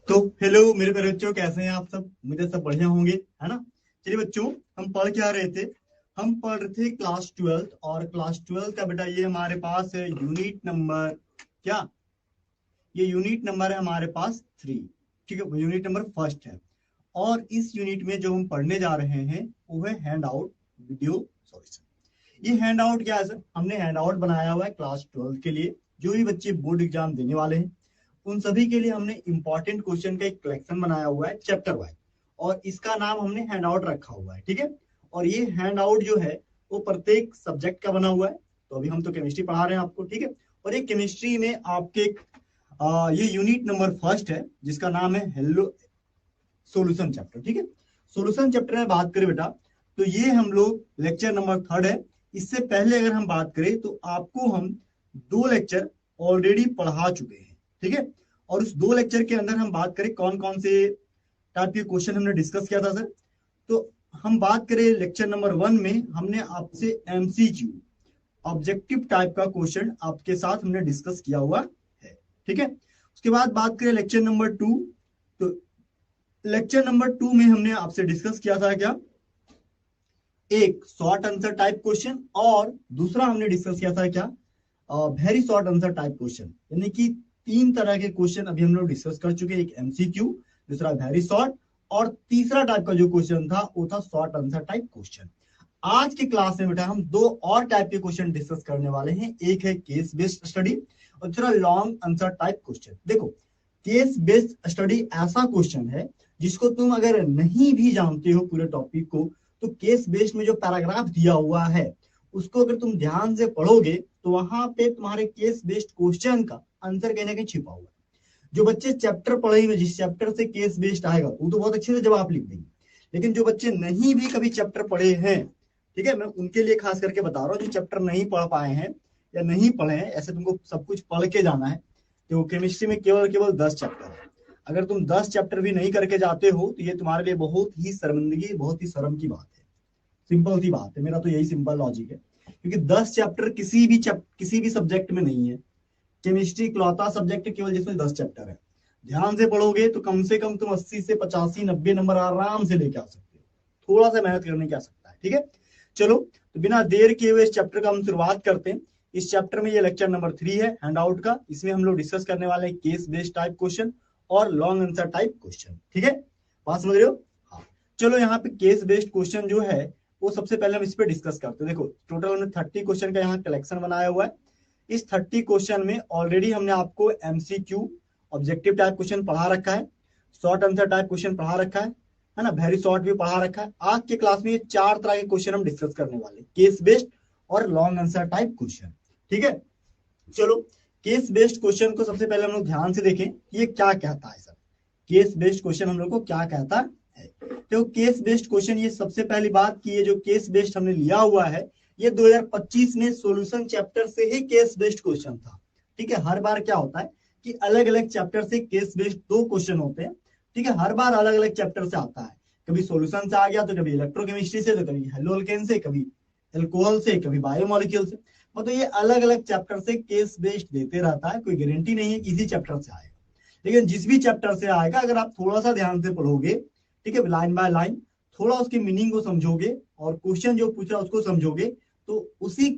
तो हेलो मेरे प्यारे बच्चों, कैसे हैं आप सब? मुझे सब बढ़िया होंगे, है ना। चलिए बच्चों, हम पढ़ क्या रहे थे? हम पढ़ रहे थे क्लास ट्वेल्थ, और क्लास ट्वेल्थ का बेटा ये हमारे पास है यूनिट नंबर क्या? ये यूनिट नंबर है हमारे पास 3। ठीक है, यूनिट नंबर फर्स्ट है। और इस यूनिट में जो हम पढ़ने जा रहे हैं वो है हैंड आउट वीडियो सॉल्यूशन। ये हैंड आउट क्या है सर? हमने हैंड आउट बनाया हुआ है क्लास ट्वेल्थ के लिए। जो भी बच्चे बोर्ड एग्जाम देने वाले हैं उन सभी के लिए हमने इंपॉर्टेंट क्वेश्चन का एक कलेक्शन बनाया हुआ है चैप्टर वाइज, और इसका नाम हमने हैंड आउट रखा हुआ है। ठीक है, और ये हैंड आउट जो है वो प्रत्येक सब्जेक्ट का बना हुआ है। तो अभी हम तो केमिस्ट्री पढ़ा रहे हैं आपको, ठीक है। और ये केमिस्ट्री में आपके ये यूनिट नंबर फर्स्ट है जिसका नाम है हेलो सोल्यूशन चैप्टर। ठीक है, सोल्यूशन चैप्टर में बात करें बेटा तो ये हम लोग लेक्चर नंबर थर्ड है। इससे पहले अगर हम बात करें तो आपको हम 2 लेक्चर ऑलरेडी पढ़ा चुके हैं। ठीक है, और उस 2 लेक्चर के अंदर हम बात करें कौन कौन से टाइप के क्वेश्चन हमने डिस्कस किया था सर। तो हम बात करें लेक्चर नंबर 1 में हमने आपसे एमसीक्यू ऑब्जेक्टिव टाइप का क्वेश्चन आपके साथ हमने डिस्कस किया हुआ है। ठीक है, उसके बाद बात करें लेक्चर नंबर 2। तो लेक्चर नंबर 2 में हमने आपसे डिस्कस किया था क्या? एक शॉर्ट आंसर टाइप क्वेश्चन, और दूसरा हमने डिस्कस किया था क्या? Very short answer type question. यानी कि 3 तरह के क्वेश्चन अभी हम लोग डिस्कस कर चुके हैं। एक एमसीक्यू, दूसरा वेरी शॉर्ट, और तीसरा टाइप का जो क्वेश्चन था वो था शॉर्ट आंसर टाइप क्वेश्चन। आज की क्लास में बेटा हम 2 और टाइप के क्वेश्चन डिस्कस करने वाले हैं। एक है केस बेस्ड स्टडी और दूसरा लॉन्ग आंसर टाइप क्वेश्चन। देखो, केस बेस्ड स्टडी ऐसा क्वेश्चन है जिसको तुम अगर नहीं भी जानते हो पूरे टॉपिक को, तो केस बेस्ड में जो पैराग्राफ दिया हुआ है उसको अगर तुम ध्यान से पढ़ोगे तो वहां पे तुम्हारे केस बेस्ड क्वेश्चन का आंसर कहीं ना कहीं छिपा हुआ है। जो बच्चे चैप्टर पढ़ेंगे, जिस चैप्टर से केस बेस्ड आएगा वो तो बहुत अच्छे से जवाब लिख देंगे। लेकिन जो बच्चे नहीं भी कभी चैप्टर पढ़े हैं, ठीक है, मैं उनके लिए खास करके बता रहा हूँ, जो चैप्टर नहीं पढ़ पाए हैं या नहीं पढ़े हैं, ऐसे तुमको सब कुछ पढ़ के जाना है। तो केमिस्ट्री में केवल केवल 10 चैप्टर है। अगर तुम 10 चैप्टर भी नहीं करके जाते हो तो ये तुम्हारे लिए बहुत ही शर्मिंदगी, बहुत ही शर्म की बात है। सिंपल सी बात है, मेरा तो यही सिंपल लॉजिक है। क्योंकि 10 चैप्टर किसी भी सब्जेक्ट में नहीं है। केमिस्ट्री इकलौता सब्जेक्ट केवल जिसमें 10 चैप्टर है। ध्यान से पढ़ोगे तो कम से कम तुम 80 से 85 90 नंबर आराम से लेके आ सकते हो। थोड़ा सा मेहनत करने की आ सकता है। ठीक है, चलो तो बिना देर किए हुए इस चैप्टर का हम शुरुआत करते हैं। इस चैप्टर में ये लेक्चर नंबर 3 है हैंड आउट का। इसमें हम लोग डिस्कस करने वाले हैं केस बेस्ड टाइप क्वेश्चन और लॉन्ग आंसर टाइप क्वेश्चन। ठीक है, बात समझ रहे हो? हाँ, चलो यहाँ पे केस बेस्ड क्वेश्चन जो है वो सबसे पहले हम इस पे डिस्कस करते हैं। देखो, टोटल हमने 30 क्वेश्चन का यहाँ कलेक्शन बनाया हुआ है। इस 30 क्वेश्चन में ऑलरेडी हमने आपको एमसीक्यू ऑब्जेक्टिव टाइप क्वेश्चन पढ़ा रखा है, शॉर्ट आंसर टाइप क्वेश्चन पढ़ा रखा है ना, वेरी शॉर्ट भी पढ़ा रखा है। आज के क्लास में ये 4 तरह के क्वेश्चन हम डिस्कस करने वाले हैं, केस बेस्ड और लॉन्ग आंसर टाइप क्वेश्चन। ठीक है, चलो केस बेस्ड क्वेश्चन को सबसे पहले हम लोग ध्यान से देखें कि ये क्या कहता है सर। केस बेस्ड क्वेश्चन हम लोग को क्या कहता है? तो केस बेस्ड क्वेश्चन, ये सबसे पहली बात की, ये जो केस बेस्ड हमने लिया हुआ है ये 2025 में सॉल्यूशन चैप्टर से ही केस बेस्ड क्वेश्चन था। ठीक है, हर बार क्या होता है कि अलग अलग चैप्टर से केस बेस्ड 2 क्वेश्चन होते हैं। ठीक है, हर बार अलग अलग चैप्टर से आता है। कभी सॉल्यूशन से आ गया तो कभी इलेक्ट्रोकेमिस्ट्री से, तो कभी हेलोअल्केन से, कभी एल्कोहल से, कभी बायोमोलिक्यूल से। मतलब ये अलग अलग चैप्टर से केस बेस्ड देते रहता है। कोई गारंटी नहीं है कि इसी चैप्टर से आएगा, लेकिन जिस भी चैप्टर से आएगा अगर आप थोड़ा सा ध्यान से पढ़ोगे, ठीक है, लाइन बाय लाइन, थोड़ा उसकी मीनिंग को समझोगे और क्वेश्चन जो पूछ रहा है उसको समझोगे, तो उसी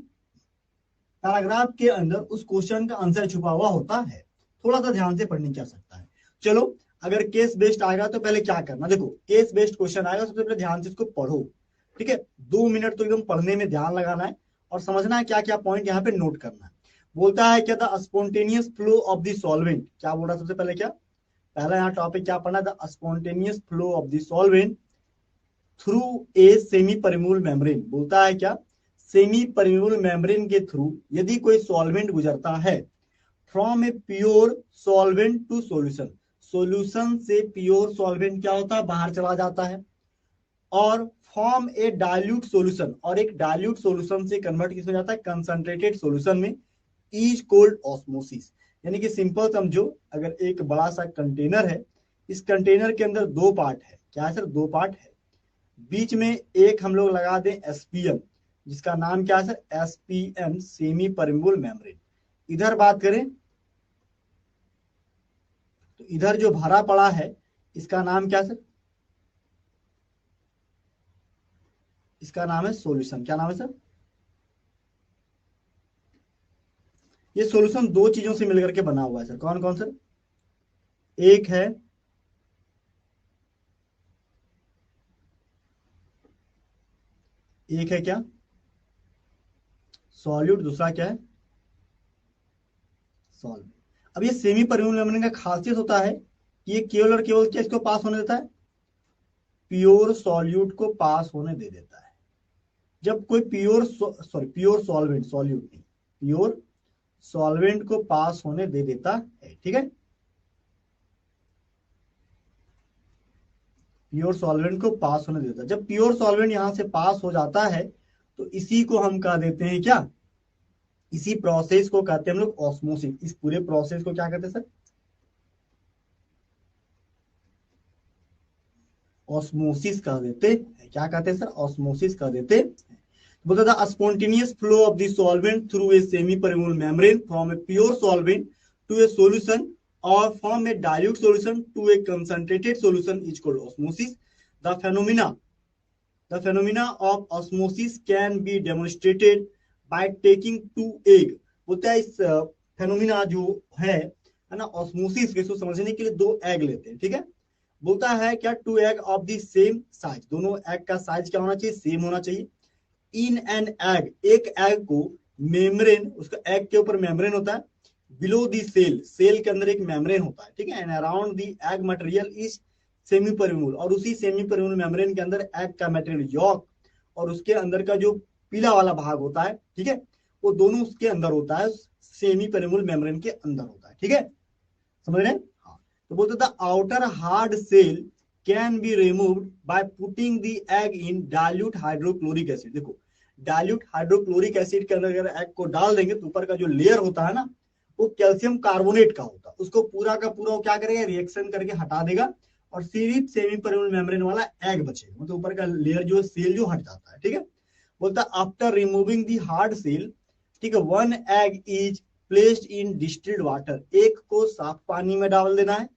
पैराग्राफ के अंदर उस क्वेश्चन का आंसर छुपा हुआ होता है। थोड़ा सा ध्यान से पढ़ने की आवश्यकता है। चलो, अगर केस बेस्ड आएगा तो पहले क्या करना, देखो केस बेस्ड क्वेश्चन आएगा सबसे पहले ध्यान से इसको पढ़ो। ठीक है, 2 मिनट तो एकदम पढ़ने में ध्यान लगाना है और समझना है क्या क्या पॉइंट यहाँ पे नोट करना है। बोलता है क्या था, spontaneous flow of the solvent. क्या बोल रहा सबसे पहले, क्या पहला यहाँ टॉपिक क्या पढ़ना था? Spontaneous flow of the solvent through a semi permeable membrane. बोलता है क्या, सेमी परम्यूल मेम्ब्रेन के थ्रू यदि कोई सॉल्वेंट गुजरता है, from a pure solvent to solution, solution से प्योर सॉल्वेंट क्या होता है, बाहर चला जाता है, और फॉर्म ए डाइल्यूट सॉल्यूशन, और एक डाइल्यूट सॉल्यूशन से कन्वर्ट किस हो जाता है, कंसंट्रेटेड सॉल्यूशन में, इज कोल्ड ऑस्मोसिस। यानी कि सिंपल समझो, अगर एक बड़ा सा कंटेनर है, इस कंटेनर के अंदर 2 पार्ट है। क्या है सर? 2 पार्ट है। बीच में एक हम लोग लगा दें एसपीएम, जिसका नाम क्या है sir? SPM, semi permeable membrane. इधर बात करें तो इधर जो भरा पड़ा है इसका नाम क्या सर? इसका नाम है सॉल्यूशन। क्या नाम है सर? ये सॉल्यूशन दो चीजों से मिलकर के बना हुआ है सर। कौन कौन सर? एक है क्या? सॉल्यूट। दूसरा क्या है? सॉल्व। अब ये सेमी परमेबल मेम्ब्रेन का खासियत होता है कि ये केवल और केवल क्या इसको पास होने देता है? प्योर सॉल्यूट को पास होने दे देता है। जब कोई प्योर सॉल्वेंट, सॉल्यूट नहीं, प्योर सॉल्वेंट को पास होने दे देता है। ठीक है, प्योर सॉल्वेंट को पास होने देता है। जब प्योर सॉल्वेंट यहां से पास हो जाता है तो इसी को हम कह देते हैं क्या? इसी प्रोसेस को कहते हैं हम लोग ऑस्मोसिस। इस पूरे प्रोसेस को क्या कहते हैं सर? ऑस्मोसिस कह देते हैं। क्या कहते हैं सर? ऑस्मोसिस कह देते हैं। बोलते the spontaneous flow of the solvent through a semi permeable membrane from a pure solvent to a solution or from a dilute solution to a concentrated solution is called osmosis. The phenomena of osmosis can be demonstrated by taking two egg. बोलता है इस phenomena जो है ना, osmosis के, इसको समझने के लिए दो एग लेते हैं। ठीक है, बोलता है क्या? Two egg of the same size. दोनों एग का साइज क्या होना चाहिए? सेम होना चाहिए। इन एन एग, एक एग को मेम्ब्रेन, उसका एग के ऊपर मेम्ब्रेन होता है, बिलो दी सेल, सेल के अंदर एक मेम्ब्रेन होता है। ठीक है, and around the egg material is semi permeable, और उसी सेमी परमेबल मेम्ब्रेन के अंदर एग का मटेरियल यॉक और उसके अंदर का जो पीला वाला भाग होता है, ठीक है, वो दोनों उसके अंदर होता है, सेमी परमेबल मेम्ब्रेन के अंदर होता है। ठीक है, समझ रहे हैं? हाँ, तो बोलते the outer hard shell can be removed by putting the egg in dilute hydrochloric acid. देखो, डाइल्यूट हाइड्रोक्लोरिक एसिड के अंदर अगर एग को डाल देंगे तो ऊपर का जो लेयर होता है ना, वो कैल्शियम कार्बोनेट का होता है, उसको पूरा का पूरा वो क्या करेगा? रिएक्शन करके हटा देगा और सिर्फ सेमी परमेबल मेम्ब्रेन वाला एग बचेगा, मतलब ऊपर का लेयर जो सेल जो हट जाता है। ठीक है, बोलता है after removing the hard shell, ठीक है, one egg is placed in distilled water, एक को साफ पानी में डाल देना है।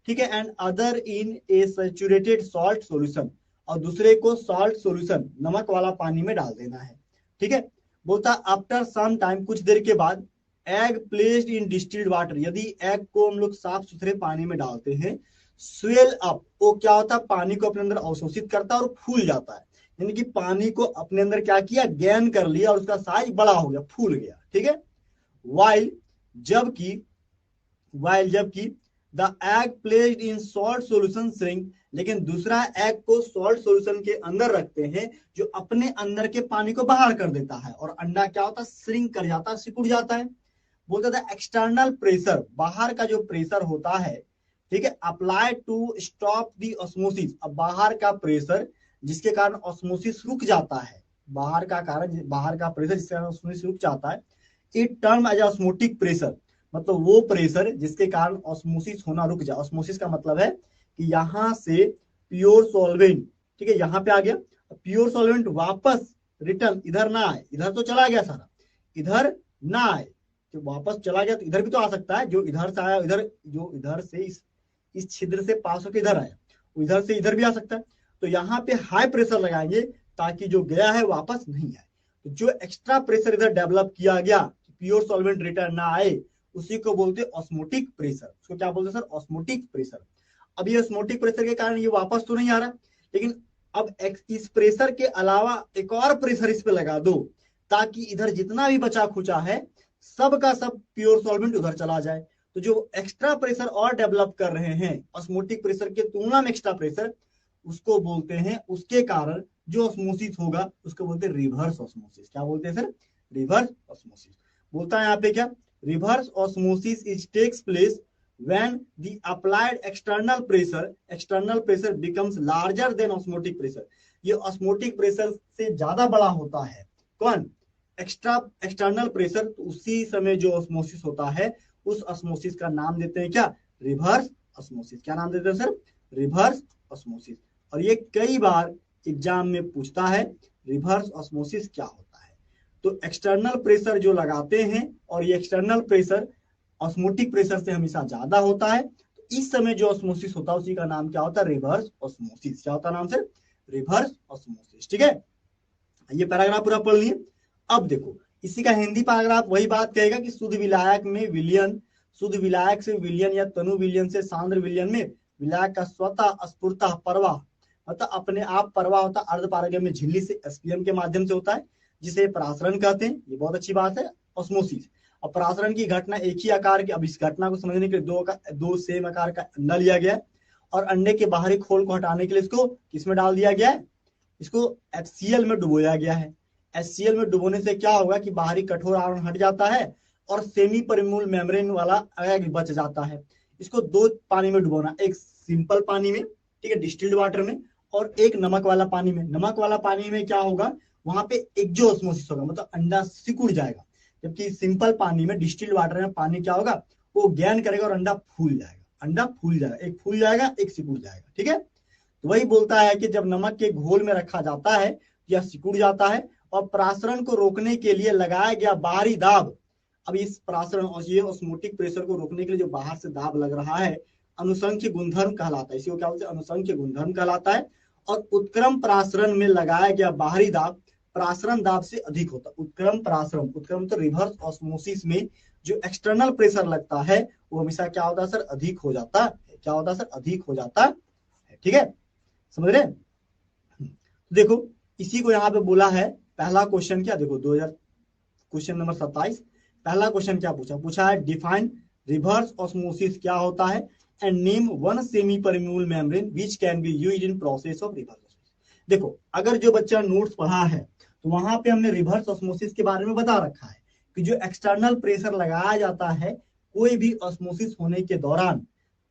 ठीक है, and other in A saturated salt solution, और दूसरे को सॉल्ट सॉल्यूशन, नमक वाला पानी में डाल देना है। ठीक है, बोलता आफ्टर सम टाइम, कुछ देर के बाद, egg placed in distilled water, यदि एग को हम लोग साफ सुथरे पानी में डालते हैं, स्वेल अप, वो क्या होता है? पानी को अपने अंदर अवशोषित करता है और फूल जाता है। यानी कि पानी को अपने अंदर क्या किया? गेन कर लिया और उसका साइज बड़ा हो गया, फूल गया। ठीक है, वाइल जबकि the egg placed in salt solution shrink, लेकिन दूसरा एग को सॉल्ट सॉल्यूशन के अंदर रखते हैं जो अपने अंदर के पानी को बाहर कर देता है, और अंडा क्या होता है? श्रिंक कर जाता है, सिकुड़ जाता है। बोलते थे एक्सटर्नल प्रेशर, बाहर का जो प्रेशर होता है, ठीक है, apply to stop the osmosis. अब बाहर का प्रेशर जिसके कारण ऑस्मोसिस रुक जाता है, बाहर का प्रेशर जिसके कारण ऑस्मोसिस रुक जाता है, it term as osmotic pressure, मतलब वो प्रेशर जिसके कारण ऑस्मोसिस होना रुक जाए। ऑस्मोसिस का मतलब है कि यहां से प्योर सॉल्वेंट, ठीक है, यहां पे आ गया, प्योर सॉल्वेंट वापस रिटर्न इधर ना आए, इधर तो चला गया सारा, इधर ना आए, जो वापस चला गया तो इधर भी तो आ सकता है, जो इधर से आया इधर, जो इधर से इस छिद्र से पास होकर इधर आया, इधर से इधर भी आ सकता है। तो यहाँ पे हाई प्रेशर लगाएंगे ताकि जो गया है वापस नहीं आए। तो जो एक्स्ट्रा प्रेशर इधर डेवलप किया गया, प्योर सॉल्वेंट रिटर्न ना आए, उसी को बोलते हैं ऑस्मोटिक प्रेशर। उसको क्या बोलते हैं सर? Osmotic pressure. अब ये ऑस्मोटिक प्रेशर के कारण ये वापस तो नहीं आ रहा, लेकिन अब इस प्रेशर के अलावा एक और प्रेशर इस पे लगा दो ताकि इधर जितना भी बचा खुचा है सब का सब प्योर सॉल्वेंट उधर चला जाए। तो जो एक्स्ट्रा प्रेशर और डेवलप कर रहे हैं ऑस्मोटिक प्रेशर के तुलना में एक्स्ट्रा प्रेशर, उसको बोलते हैं, उसके कारण जो ऑस्मोसिस होगा उसको बोलते हैं रिवर्स ऑस्मोसिस। क्या बोलते हैं सर? Reverse osmosis. बोलता है यहाँ पे क्या? Reverse osmosis is takes place when the applied external pressure becomes larger than osmotic pressure। ये osmotic pressure से ज्यादा बड़ा होता है कौन? External pressure. तो उसी समय जो ऑस्मोसिस होता है उस ऑस्मोसिस का नाम देते हैं क्या? Reverse osmosis. क्या नाम देते हैं सर? Reverse osmosis. और ये कई बार एग्जाम में पूछता है रिवर्स ऑस्मोसिस क्या होता है। तो एक्सटर्नल प्रेशर जो लगाते हैं और ये एक्सटर्नल प्रेशर ऑस्मोटिक प्रेशर से हमेशा ज्यादा होता है, तो इस समय जो ऑस्मोसिस होता है उसी का नाम क्या होता है? Reverse osmosis. क्या होता है नाम से? Reverse osmosis. ठीक है, ये पैराग्राफ पूरा पढ़ लिए। अब देखो इसी का हिंदी पैराग्राफ वही बात कहेगा कि शुद्ध विलायक में विलयन, शुद्ध विलायक से विलयन या तनु विलयन से सांद्र विलयन में विलायक का स्वतः स्फुरतः प्रवाह, मतलब अपने आप प्रवाह होता है अर्धपारगम्य झिल्ली से एसपीएम के माध्यम से होता है, जिसे परासरण कहते हैं। ये बहुत अच्छी बात है, ऑस्मोसिस। और परासरण की घटना एक ही आकार की, अब इस घटना को समझने के लिए दो सेम आकार का अंडा लिया गया है और अंडे के बाहरी खोल को हटाने के लिए इसको किसमें डाल दिया गया है? इसको HCl में डुबोया गया है। HCl में डुबोने से क्या होगा कि बाहरी कठोर आवरण हट जाता है और सेमी परिमूल मेम्ब्रेन वाला एग बच जाता है। इसको दो पानी में डुबोना, एक सिंपल पानी में, ठीक है, डिस्टिल्ड वाटर में, और एक नमक वाला पानी में। नमक वाला पानी में क्या होगा? वहां पे एक्जोऑस्मोसिस होगा, मतलब अंडा सिकुड़ जाएगा। जबकि सिंपल पानी में, डिस्टिल्ड वाटर में पानी क्या होगा? वो गैन करेगा और अंडा फूल जाएगा। अंडा फूल जाएगा, एक फूल जाएगा एक सिकुड़ जाएगा। ठीक है, तो वही बोलता है कि जब नमक के घोल में रखा जाता है यह सिकुड़ जाता है और परासरण को रोकने के लिए लगाया गया बाहरी दाब, अब इस परासरण और ये ऑस्मोटिक प्रेशर को रोकने के लिए जो बाहर से दाब लग रहा है अनुसंख्य गुणधर्म कहलाता है। इसी को क्या बोलते हैं? अनुसंख्य गुणधर्म कहलाता है। और उत्क्रम परासरण में लगाया गया बाहरी दाब परासरण दाब से अधिक होता है। उत्क्रम परासरण, उत्क्रम तो रिवर्स ऑस्मोसिस में जो एक्सटर्नल प्रेशर लगता है वो हमेशा क्या होता है सर? अधिक हो जाता है। क्या होता है सर? अधिक हो जाता है। ठीक है, समझ रहे? देखो इसी को यहाँ पे बोला है। पहला क्वेश्चन क्या देखो, 2000 क्वेश्चन नंबर 27, पहला क्वेश्चन क्या पूछा है? डिफाइन रिवर्स ऑस्मोसिस क्या होता है and name one semi permeable membrane which can be used in process of reverse osmosis. देखो अगर जो बच्चा नोट्स पढ़ा है तो वहां पे हमने रिवर्स ऑस्मोसिस के बारे में बता रखा है कि जो एक्सटर्नल प्रेशर लगाया जाता है कोई भी ऑस्मोसिस होने के दौरान,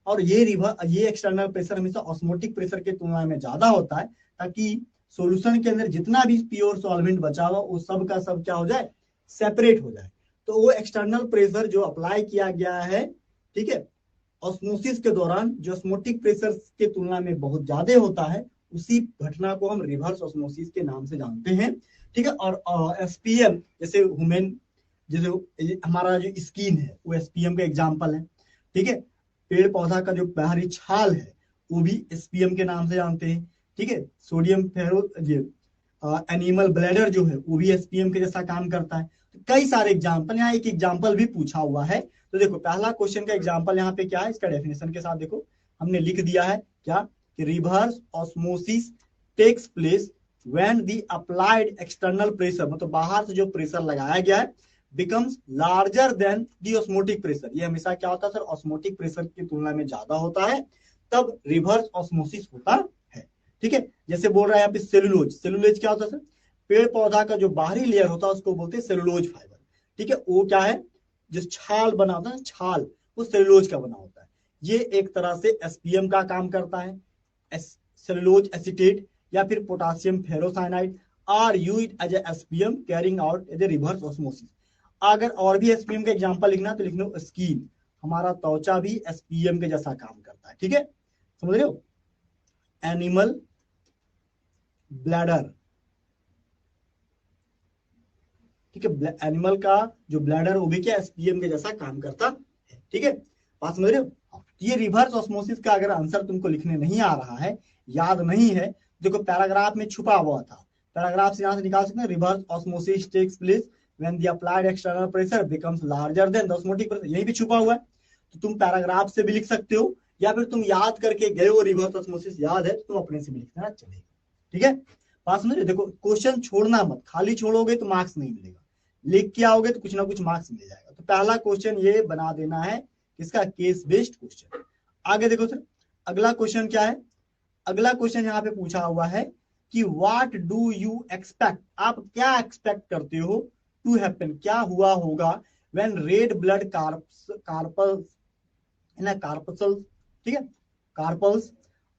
और ये एक्सटर्नल प्रेशर हमेशा ऑस्मोटिक प्रेशर के तुलना में ज्यादा होता है, ताकि सॉल्यूशन के अंदर जितना भी प्योर सॉल्वेंट बचा हुआ वो सब का सब क्या हो जाए? सेपरेट हो जाए। तो वो एक्सटर्नल प्रेशर जो अप्लाई किया गया है, ठीक है, ऑस्मोसिस के दौरान जो ऑस्मोटिक प्रेशर के तुलना में बहुत ज्यादा होता है, उसी घटना को हम रिवर्स ऑस्मोसिस के नाम से जानते हैं। ठीक है, और एसपीएम जैसे ह्यूमन, जैसे हमारा जो स्किन है वो एसपीएम का एग्जाम्पल है। ठीक है, पेड़ पौधा का जो बाहरी छाल है वो भी एसपीएम के नाम से जानते हैं। ठीक है, सोडियम फेरो एनिमल ब्लैडर जो है वो भी एसपीएम के जैसा काम करता है। तो कई सारे एग्जाम्पल, यहाँ एक एग्जाम्पल भी पूछा हुआ है। तो देखो पहला क्वेश्चन का एग्जाम्पल यहाँ पे क्या है, इसका डेफिनेशन के साथ देखो हमने लिख दिया है क्या कि reverse osmosis takes place when the applied external pressure, मतलब बाहर से जो प्रेशर लगाया गया है, becomes larger than the osmotic pressure. ये हमेशा क्या होता है सर? ऑस्मोटिक प्रेशर की तुलना में ज्यादा होता है, तब रिवर्स ऑस्मोसिस होता है। ठीक है, जैसे बोल रहा है यहाँ पे सेलुलोज। सेलुलोज क्या होता है सर? पेड़ पौधा का जो बाहरी लेयर होता है उसको बोलते हैं सेलुलोज फाइबर। ठीक है, वो क्या है? जो छाल बना होता है, छाल, वो सेलुलोज का बना होता है। ये एक तरह से एसपीएम का काम करता है। सेलुलोज एसीटेट या फिर potassium ferrocyanide are used as SPM carrying out as a reverse osmosis. अगर और भी एसपीएम का एग्जांपल लिखना तो लिख लो स्किन, हमारा त्वचा भी एसपीएम के जैसा काम करता है। ठीक है, समझ रहे हो? एनिमल ब्लैडर, ठीक है, एनिमल का जो ब्लैडर वो भी क्या एसपीएम के जैसा काम करता है। ठीक है, बात समझ रहे हो? ये रिवर्स ऑस्मोसिस का अगर आंसर तुमको लिखने नहीं आ रहा है, याद नहीं है, देखो पैराग्राफ में छुपा हुआ था, पैराग्राफ से यहां से निकाल सकते हैं। Reverse osmosis takes place when the applied external pressure becomes larger than the osmotic pressure, यही भी छुपा हुआ है। तो तुम पैराग्राफ से भी लिख सकते हो, या फिर तुम याद करके गए हो रिवर्स ऑस्मोसिस याद है, तुम अपने से भी लिखना चलेगा। ठीक है, बात समझ रहे? देखो क्वेश्चन छोड़ना मत, खाली छोड़ोगे तो मार्क्स नहीं मिलेगा, लिख के आओगे तो कुछ ना कुछ मार्क्स मिल जाएगा। तो पहला क्वेश्चन ये बना देना है, इसका केस बेस्ड क्वेश्चन। आगे देखो सर, अगला क्वेश्चन क्या है? अगला क्वेश्चन यहाँ पे पूछा हुआ है कि व्हाट डू यू एक्सपेक्ट, आप क्या एक्सपेक्ट करते हो टू हैपन, क्या हुआ होगा व्हेन रेड ब्लड कार्पल्स, ठीक है, corpuscles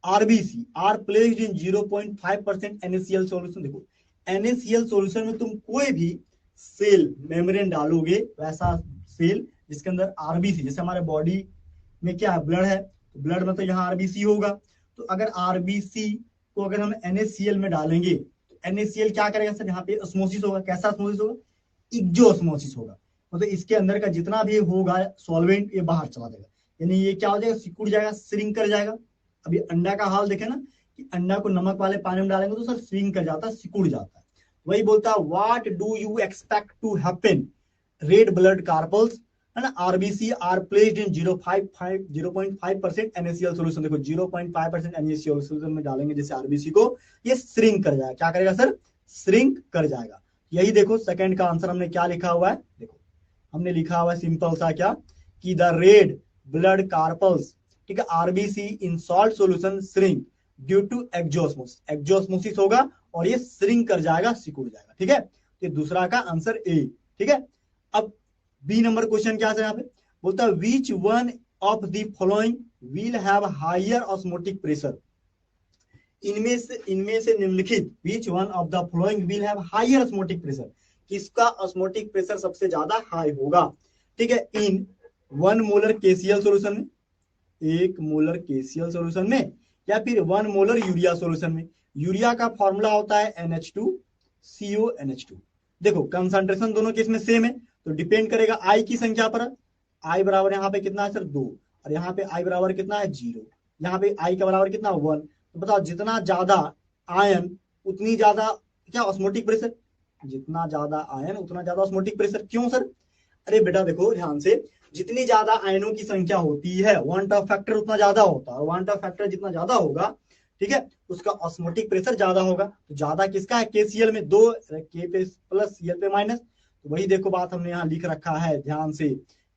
RBC are placed in 0.5% NaCl solution. देखो NaCl सॉल्यूशन में तुम कोई भी सेल मेम्ब्रेन डालोगे, वैसा सेल जिसके अंदर आरबीसी, जैसे हमारे बॉडी में क्या है, ब्लड है, तो ब्लड में तो यहाँ आरबीसी होगा। तो अगर आरबीसी को अगर हम NaCl में डालेंगे तो NaCl क्या करेगा सर? यहाँ पे ऑस्मोसिस होगा। कैसा ऑस्मोसिस होगा? एक्सो ऑस्मोसिस होगा, मतलब इसके अंदर का जितना भी होगा सॉल्वेंट ये बाहर चला देगा। यानी ये क्या हो जाएगा, सिकुड़ जाएगा, श्रिंक कर जाएगा। अभी अंडा का हाल देखे ना कि अंडा को नमक वाले पानी में डालेंगे तो सर श्रिंक कर जाता है, सिकुड़ जाता है। वही बोलता है what do you expect to happen, red blood corpuscles है ना, RBC are placed in 0.5% NaCl solution. देखो 0.5% NaCl सॉल्यूशन में डालेंगे जैसे आरबीसी को, ये श्रिंक कर जाएगा। क्या करेगा सर, श्रिंक कर जाएगा। यही देखो सेकंड का आंसर हमने क्या लिखा हुआ है, देखो हमने लिखा हुआ है सिंपल सा क्या कि द रेड ब्लड कार्पल्स, ठीक है, RBC in salt solution shrink due to exosmosis, exosmosis होगा और ये श्रिंक कर जाएगा, सिकुड़ जाएगा। ठीक है, तो दूसरा का आंसर ए। ठीक है, अब बी नंबर क्वेश्चन क्या है यहाँ पे, बोलता है which one of the following will have higher osmotic pressure, इनमें से निम्नलिखित which one of the following will have higher osmotic pressure, किसका ऑस्मोटिक प्रेशर सबसे ज्यादा हाई होगा। ठीक है, इन 1 मोलर KCl सॉल्यूशन में, 1 मोलर KCl सॉल्यूशन में, या फिर 1 मोलर यूरिया सॉल्यूशन में। यूरिया का फॉर्मूला होता है NH2CONH2। देखो कंसंट्रेशन दोनों केस में सेम है, तो डिपेंड करेगा आई की संख्या पर। आई बराबर यहाँ पे कितना है सर 2, और यहाँ पे आई बराबर कितना है 0, यहाँ पे आई का बराबर कितना 1। तो बताओ जितना ज्यादा आयन उतनी ज्यादा क्या ऑस्मोटिक प्रेशर, जितना ज्यादा आयन उतना ज्यादा ऑस्मोटिक प्रेशर। क्यों सर, अरे बेटा देखो ध्यान से, जितनी ज्यादा आयनों की संख्या होती है वांट ऑफ फैक्टर उतना ज्यादा होता है, और वांट ऑफ फैक्टर जितना ज्यादा होगा, ठीक है, उसका ऑस्मोटिक प्रेशर ज्यादा होगा। तो ज्यादा किसका है, KCl में 2 K पे प्लस Cl पे माइनस। तो वही देखो बात हमने यहाँ लिख रखा है ध्यान से,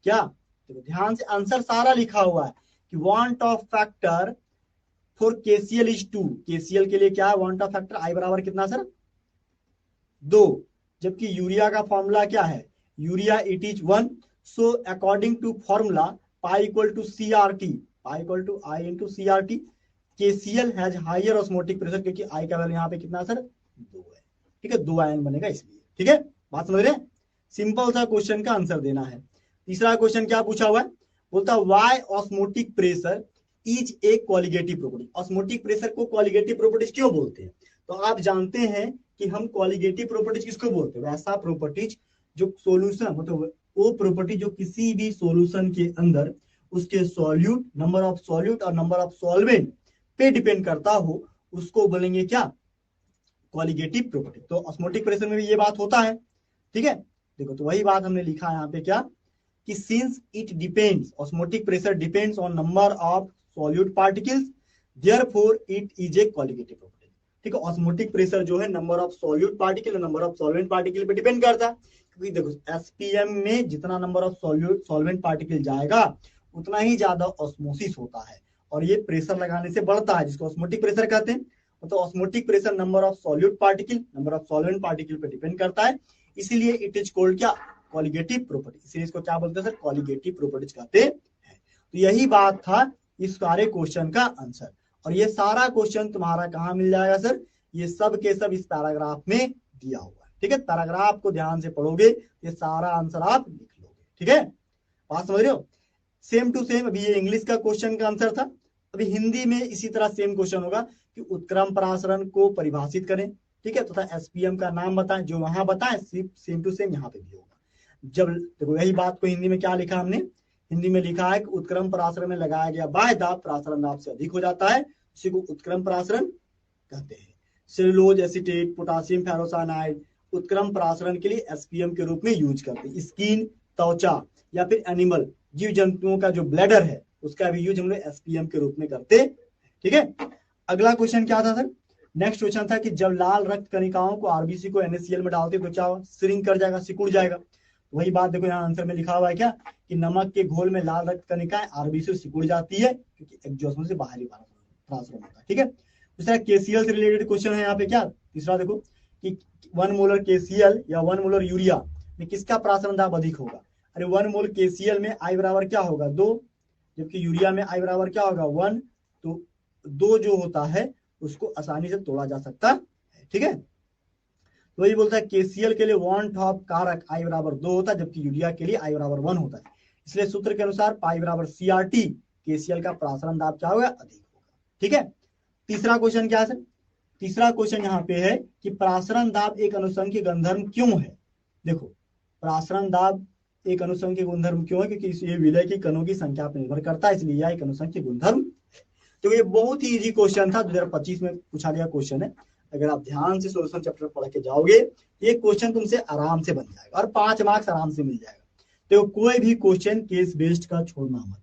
क्या तो ध्यान से आंसर सारा लिखा हुआ है कि want of factor for KCl is 2। KCl के लिए क्या है वांट ऑफ फैक्टर, आई बराबर कितना सर 2, जबकि यूरिया का फॉर्मूला क्या है, urea it is 1। So according to formula pi equal to CRT, pi equal to i into CRT, KCl has higher osmotic pressure, क्योंकि आई का वैल्यू यहाँ पे कितना सर 2 है। ठीक है, 2 आयन बनेगा इसलिए। ठीक है, बात समझ रहे हैं, सिंपल सा क्वेश्चन का आंसर देना है। तीसरा क्वेश्चन क्या पूछा हुआ है, बोलता why osmotic pressure is a colligative property. Osmotic pressure को कॉलिगेटिव प्रॉपर्टीज क्यों बोलते हैं, तो आप जानते हैं कि हम कॉलिगेटिव प्रॉपर्टीज किसको बोलते हैं, वैसा प्रॉपर्टीज जो सोल्यूशन मतलब वो प्रॉपर्टी जो किसी भी सॉल्यूशन के अंदर उसके सॉल्यूट, नंबर ऑफ सॉल्यूट और नंबर ऑफ सॉल्वेंट पे डिपेंड करता हो, उसको बोलेंगे क्या, कॉलिगेटिव प्रॉपर्टी। तो ऑस्मोटिक प्रेशर में भी ये बात होता है। ठीक है, देखो तो वही बात हमने लिखा है यहाँ पे क्या कि since it depends, osmotic pressure depends on number of solute particles, therefore it is a colligative property. ठीक है, ऑस्मोटिक प्रेशर जो है नंबर ऑफ सॉल्यूट पार्टिकल और नंबर ऑफ सॉल्वेंट पार्टिकल पे डिपेंड करता है, क्योंकि देखो SPM में जितना नंबर ऑफ सॉल्वेंट पार्टिकल जाएगा उतना ही ज्यादा ऑस्मोसिस होता है, और ये प्रेशर लगाने से बढ़ता है, जिसको ऑस्मोटिक प्रेशर कहते हैं। तो osmotic pressure number of solute particle, number of solvent particle पे डिपेंड करता है, इसीलिए इट इज कॉल्ड क्या, कॉलिगेटिव प्रॉपर्टी। इसीलिए इसको क्या बोलते हैं सर, कॉलिगेटिव प्रॉपर्टीज कहते हैं। तो यही बात था इस सारे क्वेश्चन का आंसर, और ये सारा क्वेश्चन तुम्हारा कहाँ मिल जाएगा सर, ये सब के सब इस पैराग्राफ में दिया हुआ है। ठीक है, पैराग्राफ को ध्यान से पढ़ोगे ये सारा आंसर आप लिख लोगे। ठीक है, बात समझ रहे हो, सेम टू सेम। अभी ये इंग्लिश का क्वेश्चन का आंसर था, अभी हिंदी में इसी तरह सेम क्वेश्चन होगा कि उत्क्रम परासरण को परिभाषित करें। ठीक है, तथा SPM का नाम बताएं, जो वहां बताएं सेम टू सेम यहाँ पे भी होगा। जब देखो यही बात को हिंदी में क्या लिखा हमने, हिंदी में लिखा है कि उत्क्रम परासरण में लगाया गया बाह्य दाब परासरण दाब से अधिक हो जाता है, उसी को उत्क्रम परासरण कहते हैं। सेलुलोज एसीटेट, पोटासियम फेरोसाइनाइड उत्क्रम परासरण के लिए SPM के रूप में यूज करते हैं। स्किन, त्वचा या फिर एनिमल जीव जंतुओं का जो ब्लैडर है उसका भी यूज हम लोग SPM के रूप में करते हैं। ठीक है, अगला क्वेश्चन क्या था सर, नेक्स्ट क्वेश्चन था कि जब लाल रक्त कणिकाओं को RBC को NaCl में डालते तो क्या श्रिंक कर जाएगा, सिकुड़ जाएगा। वही बात देखो यहाँ आंसर में लिखा हुआ है क्या कि नमक के घोल में लाल रक्त कणिकाएं RBC से सिकुड़ जाती है, क्योंकि एक्सोस्मोसिस से बाहरी परासरण होता है। ठीक है, दूसरा KCl से रिलेटेड क्वेश्चन है यहाँ पे क्या, तीसरा देखो कि 1 मोलर KCl या 1 मोलर यूरिया में किसका परासरण दाब अधिक होगा। अरे 1 मोल KCl में आई बराबर क्या होगा 2, जबकि यूरिया में आई बराबर क्या होगा 1। तो 2 जो होता है उसको आसानी से तोड़ा जा सकता है। ठीक है, तो वही बोलता है KCl के लिए वांट ऑफ कारक आई बराबर 2 होता है, जबकि यूरिया के लिए आई बराबर 1 होता है। इसलिए सूत्र के अनुसार पाई बराबर CRT, KCl का परासरण दाब क्या होगा, अधिक होगा। ठीक है, तीसरा क्वेश्चन क्या है सर, तीसरा क्वेश्चन यहाँ पे है कि परासरण दाब एक अनुसंख्यक गुणधर्म क्यों है। देखो परासरण दाब एक अनुसंख्यिक गुणधर्म क्यों है? क्योंकि ये विलय की कणों की संख्या पर निर्भर करता है, इसलिए यह एक अनुसंख्यिक गुणधर्म। तो ये बहुत ही इजी क्वेश्चन था, 2025 में पूछा गया क्वेश्चन है। अगर आप ध्यान से सोल्यूशन चैप्टर पढ़ के जाओगे, ये क्वेश्चन तुमसे आराम से बन जाएगा और 5 मार्क्स आराम से मिल जाएगा। तो कोई भी क्वेश्चन केस बेस्ड का छोड़ना मत,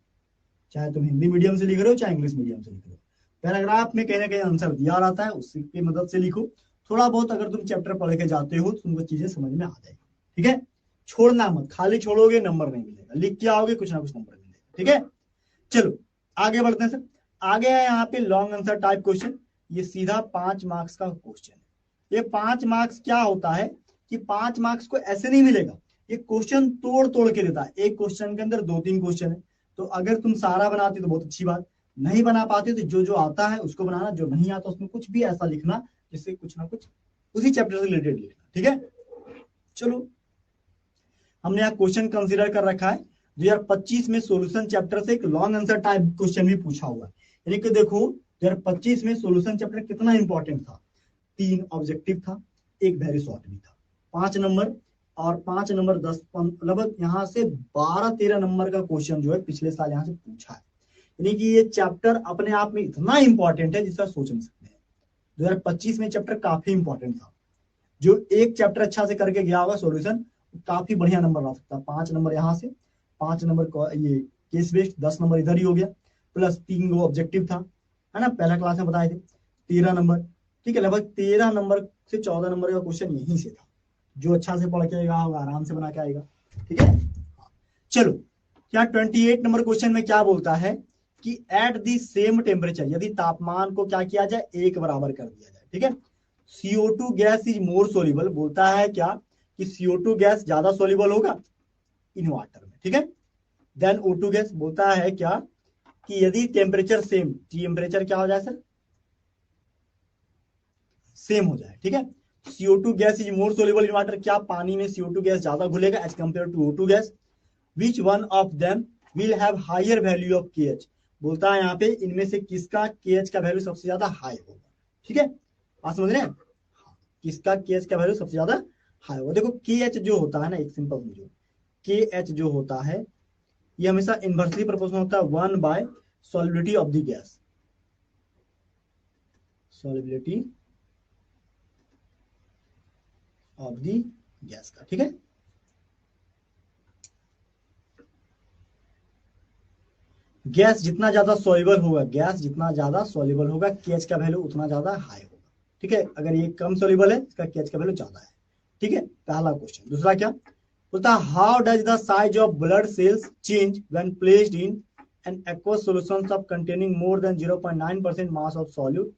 चाहे तुम हिंदी मीडियम से लिख रहे हो चाहे इंग्लिश मीडियम से लिख रहे हो। पैराग्राफ में कहीं ना कहीं आंसर दिया रहता है, उसकी मदद से लिखो। थोड़ा बहुत अगर तुम चैप्टर पढ़ के जाते हो तो तुमको चीजें समझ में आ जाएगी। ठीक है, छोड़ना मत, खाली छोड़ोगे नंबर नहीं मिलेगा, लिख के आओगे कुछ ना कुछ नंबर मिलेगा। ठीक है, चलो आगे बढ़ते हैं सर। आगे है यहाँ पे लॉन्ग आंसर टाइप क्वेश्चन। ये सीधा 5 मार्क्स का क्वेश्चन है। ये 5 मार्क्स क्या होता है कि 5 मार्क्स को ऐसे नहीं मिलेगा, ये क्वेश्चन तोड़ तोड़ के देता है। एक क्वेश्चन के अंदर 2-3 क्वेश्चन है, तो अगर तुम सारा बनाते तो बहुत अच्छी बात, नहीं बना पाते तो जो जो आता है उसको बनाना, जो नहीं आता उसमें कुछ भी ऐसा लिखना जिससे कुछ ना कुछ उसी चैप्टर से रिलेटेड लिखना। ठीक है, चलो हमने यहाँ क्वेश्चन कंसीडर कर रखा है 2025 में सोल्यूशन चैप्टर से एक लॉन्ग आंसर टाइप क्वेश्चन भी पूछा हुआ है। यानी कि देखो 2025 में सोल्यूशन चैप्टर कितना इंपॉर्टेंट था, 3 ऑब्जेक्टिव था, एक वेरी शॉर्ट भी था, 5 नंबर और 5 नंबर 10 लगभग यहाँ से 12-13 नंबर का क्वेश्चन जो है पिछले साल यहाँ से पूछा है। यानी कि ये चैप्टर अपने आप में इतना इंपॉर्टेंट है जिसका सोच नहीं सकते हैं। 2025 में चैप्टर काफी इंपॉर्टेंट था। जो एक चैप्टर अच्छा से करके गया होगा सोल्यूशन, काफी बढ़िया नंबर ला सकता है। 5 नंबर यहाँ से, 5 नंबर ये केस बेस्ड, 10 नंबर इधर ही हो गया, प्लस 3 ऑब्जेक्टिव था, है ना, पहला क्लास में बताए थे, 13 नंबर। ठीक है, लगभग 13 नंबर से 14 नंबर का क्वेश्चन यहीं से था। जो अच्छा से पढ़ के आएगा आराम से बना के आएगा। ठीक है, चलो क्या 28 नंबर क्वेश्चन में क्या बोलता है कि एट दी सेम टेम्परेचर, यदि तापमान को क्या किया जाए, एक बराबर कर दिया जाए। ठीक है, CO2 gas is more soluble, बोलता है क्या कि CO2 गैस ज्यादा सोल्यूबल होगा इन वाटर में। ठीक है, देन O2 गैस, बोलता है क्या कि यदि टेम्परेचर सेम, टेम्परेचर क्या हो जाए सर, सेम हो जाए। ठीक है, CO2 gas is more soluble in water, क्या पानी में CO2 गैस ज्यादा घुलेगा as compare to O2 gas. Which one of them will have higher value of KH, बोलता है यहाँ पे इनमें से किसका KH का वैल्यू सबसे ज्यादा हाई होगा। ठीक है, आप समझ रहे हैं, किसका KH का वैल्यू सबसे ज्यादा हाई होगा। देखो KH जो होता है ना, एक सिंपल समझो, KH जो होता है ये हमेशा इनवर्सली प्रोपोर्शनल होता है 1 by solubility of the gas, solubility of the gas का। ठीक है, गैस जितना ज्यादा सॉल्युबल होगा, गैस जितना ज्यादा सॉल्युबल होगा, KH का वैल्यू उतना ज्यादा हाई होगा। ठीक है, अगर ये कम सॉल्युबल है इसका KH का वैल्यू ज्यादा है। ठीक है, पहला क्वेश्चन। दूसरा क्या बोलता है, how does the size of blood cells change when placed in an aqueous solution of containing more than 0.9% mass of solute.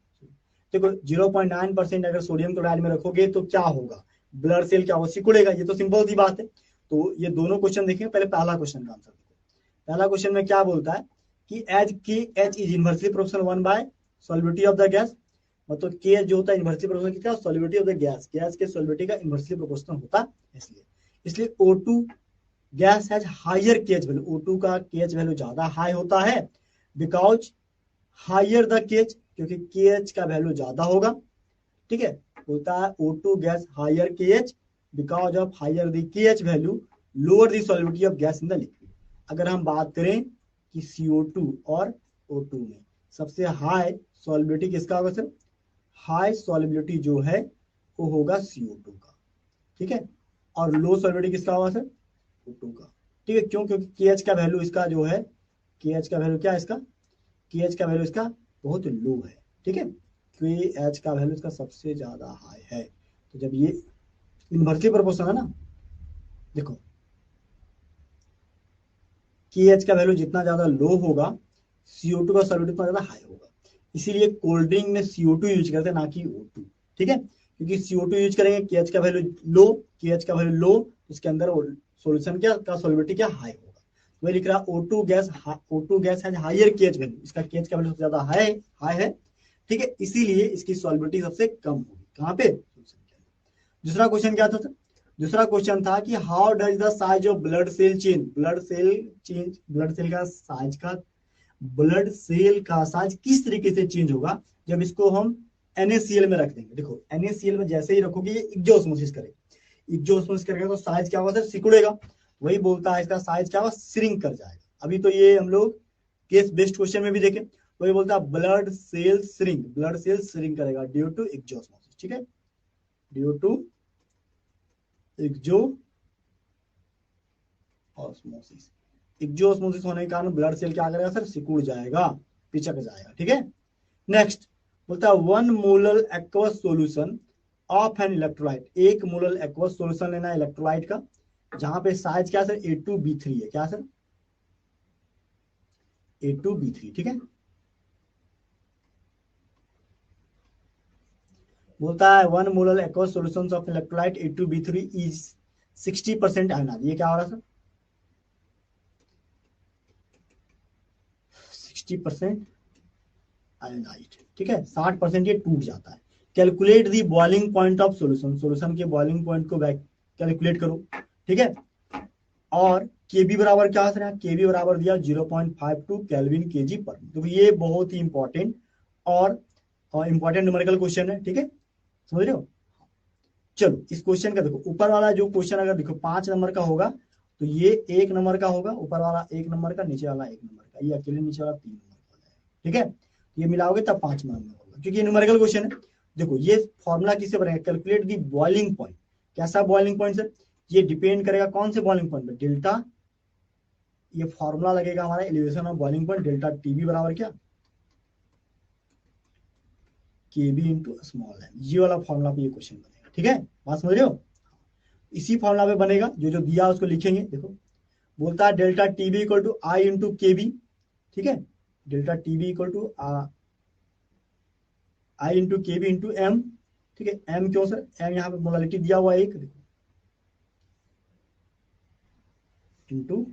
देखो 0.9% अगर सोडियम क्लोराइड में रखोगे तो क्या होगा, ब्लड सेल क्या होगा, सिकुड़ेगा। ये तो सिंपल सी बात है। तो ये दोनों क्वेश्चन देखेंगे, पहले पहला क्वेश्चन का आंसर देखो। पहला क्वेश्चन में क्या बोलता है कि as KH is inversely proportional 1 by solubility of the gas, मतलब KH जो होता है इनवर्सली प्रोपोर्शनल किसका, solubility of the gas, gas के सॉल्युबिलिटी का इनवर्सली प्रोपोर्शनल होता है। इसलिए O2 gas has higher KH value, O2 का KH वैल्यू ज्यादा हाई होता है, बिकॉज हायर द KH, क्योंकि KH का वैल्यू ज्यादा होगा। ठीक है, होता है O2 gas higher KH because of higher the KH value lower the solubility of gas in the liquid. अगर हम बात करें कि CO2 और O2 में सबसे हाई सॉल्युबिलिटी किसका होगा सर, हाई सॉल्युबिलिटी जो है वो होगा CO2 का। ठीक है, और लो सॉल्युबिलिटी किसका होगा सर, O2 का। ठीक है, क्यों, क्योंकि KH का वैल्यू इसका जो है, KH का वैल्यू क्या है इसका, KH का वैल्यू इसका बहुत लो है। ठीक है, KH का वैल्यू इसका सबसे ज्यादा हाई है। तो जब ये इनवर्सली प्रोपोर्शनल है ना, देखो KH का वैल्यू जितना ज्यादा लो होगा CO2 का सॉल्युबिलिटी उतना ज्यादा हाई होगा। इसीलिए कोल्ड ड्रिंक में CO2 यूज करते हैं ना कि O2। ठीक है, क्योंकि CO2 यूज करेंगे, KH का वैल्यू लो, KH का वैल्यू लो, इसके अंदर सॉल्यूशन क्या का सॉल्युबिलिटी क्या हाई होगा। वही लिख रहा O2 gas has higher KH value, इसका KH का वैल्यू सबसे ज्यादा हाई है। ठीक है, इसीलिए इसकी सॉल्युबिलिटी सबसे कम होगी कहाँ पे। दूसरा क्वेश्चन क्या था सर, दूसरा क्वेश्चन था कि how does the size of blood cell change, blood cell का साइज किस तरीके से चेंज होगा जब इसको हम NaCl में रख देंगे। देखो NaCl में जैसे ही रखोगे ये इक्जोस्मोसिस करेगा, इक्जोस्मोसिस करेगा तो साइज क्या होगा सर, सिकुड़ेगा। वही बोलता है इसका साइज क्या होगा, श्रिंक कर जाएगा। अभी तो ये हम लोग केस बेस्ड क्वेश्चन में भी देखें, तो ये बोलता है blood cell shrink, blood cell shrink करेगा ड्यू टू एक्सोस्मोसिस, ठीक है, ड्यू टू एक्सोस्मोसिस। एक्सोस्मोसिस होने के कारण ब्लड सेल क्या करेगा सर, सिकुड़ जाएगा, पिचक जाएगा, ठीक है। नेक्स्ट बोलता है 1 molar aqueous solution of an electrolyte, 1 molar aqueous solution लेना है इलेक्ट्रोलाइट का, जहां पे साइज क्या सर A2B3 है, क्या सर A2B3, ठीक है। बोलता है 1 molar aqueous solution of electrolyte A2B3 is 60% ionise, ये क्या हो रहा है सर 60% आयनाइड, ठीक है, 60% ये टूट जाता है। Calculate the boiling point of solution, solution के बॉइलिंग पॉइंट को कैलकुलेट करो, ठीक है। और केबी बराबर क्या है, केबी बराबर दिया 0.52 केल्विन केजी पर, तो ये बहुत ही इंपॉर्टेंट और इंपॉर्टेंट न्यूमेरिकल क्वेश्चन है, ठीक है, समझ रहे हो। चलो इस क्वेश्चन का देखो, ऊपर वाला जो क्वेश्चन अगर देखो 5 नंबर का होगा तो ये 1 नंबर का होगा, ऊपर वाला 1 नंबर का, नीचे वाला 1 नंबर का, ये अकेले नीचे वाला 3 नंबर का हो जाएगा, ठीक है। ये मिलाओगे तब 5 नंबर होगा, क्योंकि ये न्यूमेरिकल क्वेश्चन है। देखो ये फॉर्मूला किससे बनेगा, कैलकुलेट दी बॉइलिंग पॉइंट, कैसा बॉइलिंग पॉइंट सर, ये डिपेंड करेगा कौन से बॉइलिंग पॉइंट पे, डेल्टा, ये फॉर्मूला लगेगा हमारा elevation of boiling point, delta TB बराबर क्या केबी इंटू स्मॉल एम, ये वाला फॉर्मूला पे ये क्वेश्चन बनेगा, ठीक है, बात समझ रहे हो। इसी फॉर्मूला पे बनेगा, जो जो दिया उसको लिखेंगे। देखो बोलता है delta Tb equal to i into Kb, ठीक है, delta Tb equal to i into Kb into m, ठीक है। एम क्यों सर, एम यहाँ पे मोलालिटी दिया हुआ है एक, इंटू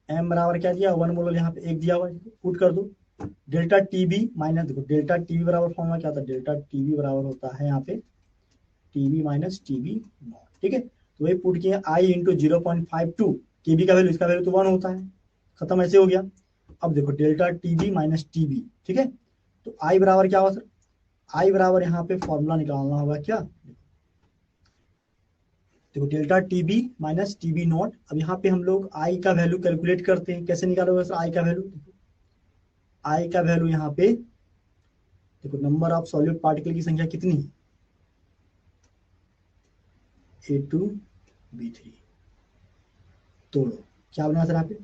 एम बराबर क्या दिया 1 मोलर, यहाँ पे एक दिया हुआ है, पुट कर दो। डेल्टा टीबी माइनस, देखो डेल्टा टीबी बराबर फॉर्मूला क्या था, डेल्टा टीबी बराबर होता है यहाँ पे टीबी माइनस टीबी नॉट, ठीक है। तो वही पुट किया आई इंटू 0.52, केबी का वैल्यू, इसका वैल्यू तो 1 होता है, खत्म, ऐसे हो गया। अब देखो डेल्टा टीबी माइनस टीबी, ठीक है, तो आई बराबर क्या होगा सर, आई बराबर यहाँ पे फॉर्मूला निकालना होगा क्या, देखो delta TB minus TB naught. अब यहाँ पे हम लोग आई का वैल्यू कैलकुलेट करते हैं, कैसे निकालोगे सर आई का वैल्यू, आई का वैल्यू यहाँ पे देखो नंबर ऑफ सॉल्यूट पार्टिकल की संख्या कितनी है A2B3, तोड़ो क्या बना सर यहाँ पे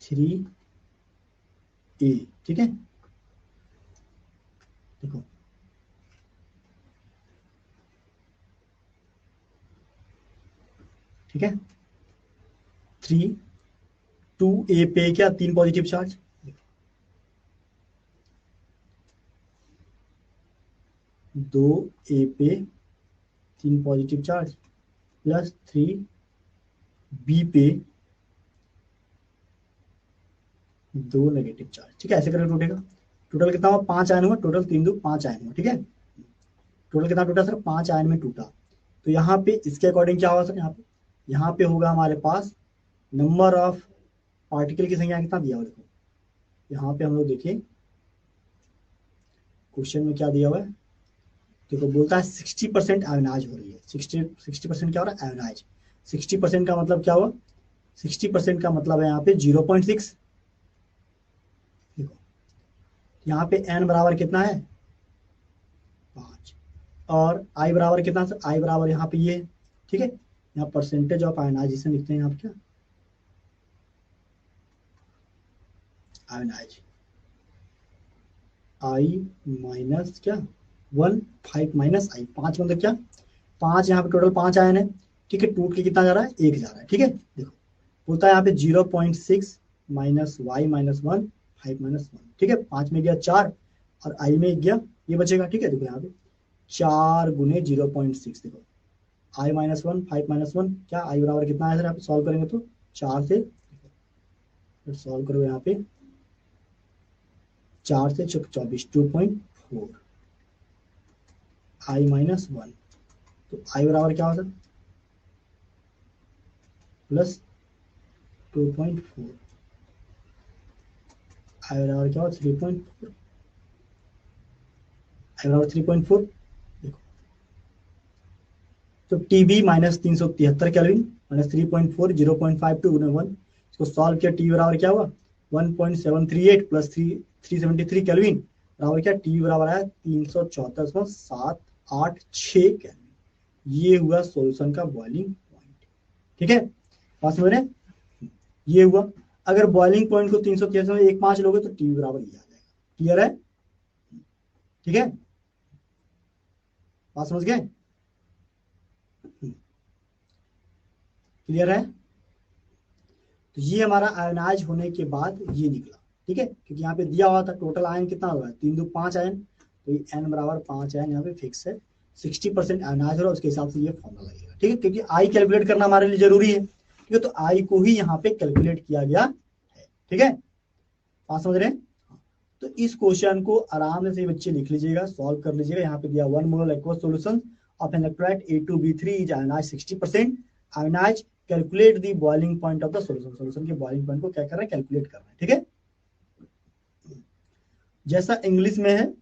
3A, ठीक है, देखो ठीक है 2A पे क्या 3 पॉजिटिव चार्ज, 2A पे 3 पॉजिटिव चार्ज प्लस 3B पे 2 नेगेटिव चार्ज, ठीक है, ऐसे करके टूटेगा। टोटल कितना हुआ 5 आयन हुआ, टोटल 3 2 5 आयन हुआ, ठीक है। टोटल कितना टूटा सर 5 आयन में टूटा। तो यहाँ पे इसके अकॉर्डिंग क्या होगा सर, यहाँ पे होगा हमारे पास नंबर ऑफ पार्टिकल की संख्या कितना दिया हुआ, देखो यहाँ पे हम लोग देखिए क्वेश्चन में क्या दिया हुआ है, देखो बोलता है 60% आयनाइज हो रही है, 60% क्या हो रहा है आयनाइज। 60% का मतलब क्या हुआ, 60% का मतलब है यहाँ पे 0.6, देखो यहाँ पे n बराबर कितना है 5, और i बराबर कितना सर, i बराबर यहाँ पे ये, ठीक है, यहाँ परसेंटेज ऑफ आयनाइजेशन लिखते हैं यहाँ पे क्या आयनाइज, i माइनस क्या 1 5 माइनस i, 5 मतलब क्या 5, यहाँ पे टोटल 5 आयन है, ठीक है, टूट के कितना जा रहा है 1 जा रहा है, ठीक है। देखो होता है यहाँ पे 0.6 माइनस वाई माइनस 1 5 माइनस 1, ठीक है, 5 में गया 4 और i में गया ये बचेगा, ठीक है। देखो यहाँ पे 4 गुने 0.6, देखो i माइनस 1 5 माइनस 1 क्या i बराबर कितना है सर, यहाँ पे सॉल्व करेंगे तो 4 से सॉल्व करो, यहाँ पे 4 से 24 2.4 i माइनस 1, तो i बराबर क्या होगा प्लस 2.4, आई बराबर क्या हुआ 3.4, आई बराबर 3.4। देखो तो टीबी माइनस 373 केल्विन माइनस 3.4 0.52 गुना 1, इसको सॉल्व किया, टी बराबर क्या हुआ 1.738 प्लस 373 केल्विन बराबर क्या, टी बराबर आया 374.786 केल्विन। ये हुआ सॉल्यूशन का बॉइलिंग पॉइंट। ठीक है, बात समझ रहे हैं? ये हुआ, अगर बॉइलिंग पॉइंट को 373.15 लोगे तो टी बराबर ये आ जाएगा। क्लियर है? ठीक है, बात समझ गए? क्लियर है? तो ये हमारा आयनाइज होने के बाद ये निकला। ठीक है, क्योंकि यहाँ पे दिया हुआ था टोटल आयन कितना होगा 3 2 5 आयन, तो ये n बराबर 5 आयन यहाँ पे फिक्स है। 60% आयनाइज हो रहा है, उसके हिसाब से ये फॉर्मूला लगेगा। ठीक है, क्योंकि आई कैलकुलेट करना हमारे लिए जरूरी है। ठीक है, तो आई को ही यहाँ पे कैलकुलेट किया गया है। ठीक है, बात समझ रहे हैं? तो इस क्वेश्चन को आराम से बच्चे लिख लीजिएगा, सॉल्व कर लीजिएगा। यहाँ पे दिया 1 mole aqueous solution of an electrolyte A2B3 is ionize 60%, ionize calculate the boiling point of the solution. Solution के बॉइलिंग पॉइंट को क्या कर रहा है, कैलकुलेट कर रहा है। ठीक है, जैसा इंग्लिश में है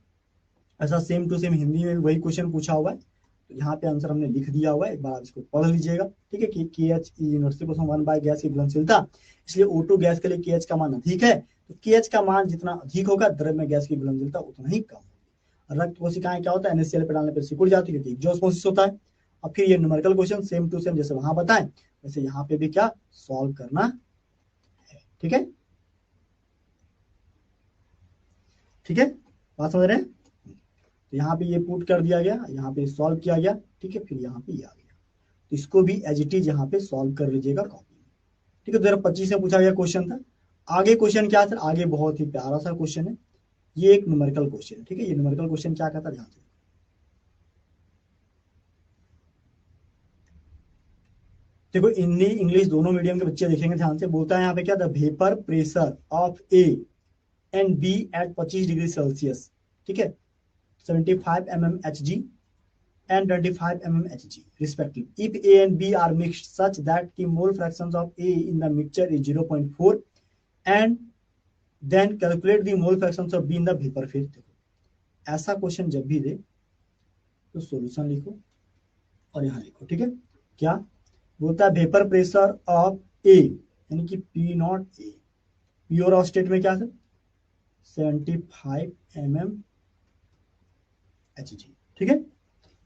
ऐसा सेम टू सेम हिंदी में भी वही क्वेश्चन पूछा हुआ है। तो यहाँ पे आंसर हमने लिख दिया हुआ है, एक बार आप इसको पढ़ लीजिएगा। ठीक है, कि KH university question 1 by gas की घुलनशीलता, इसलिए O2 गैस के लिए KH का मान अधिक है, तो KH का मान जितना अधिक होगा द्रव में गैस की घुलनशीलता उतना ही कम होगी। रक्त कोशिकाएं क्या होता है, NaCl पे डालने पर सिकुड़ जाती है, क्योंकि एक्सोस्मोसिस होता है। और फिर ये numerical question same to same जैसे वहां बताएं वैसे यहाँ पे भी क्या सॉल्व करना है। ठीक है, ठीक है, बात समझ रहे हैं? तो यहाँ पे ये पुट कर दिया गया, यहाँ पे सॉल्व किया गया। ठीक है, फिर यहाँ पे ये आ गया, तो इसको भी एज इट इज यहाँ पे सॉल्व कर लीजिएगा कॉपी में। ठीक है, 2025 में पूछा गया क्वेश्चन था। आगे क्वेश्चन क्या सर, आगे बहुत ही प्यारा सा क्वेश्चन है, ये एक न्यूमेरिकल क्वेश्चन है। ठीक है, ये न्यूमेरिकल क्वेश्चन क्या कहता है, ध्यान से देखो, हिंदी इंग्लिश दोनों मीडियम के बच्चे देखेंगे ध्यान से। बोलता है यहाँ पे क्या, the vapour pressure of A and B at 25 degree Celsius, ठीक है, 75 mmHg and 25 mmHg respectively. If A and B are mixed such that the mole fractions of A in the mixture is 0.4 and then calculate the mole fractions of B in the vapor phase. ऐसा question जब भी दे तो solution लिखो और यहाँ लिखो। ठीक है, क्या बोलता है, वेपर प्रेशर ऑफ ए यानी कि P not a, pure of state में क्या सर 75 mmHg। ठीक है,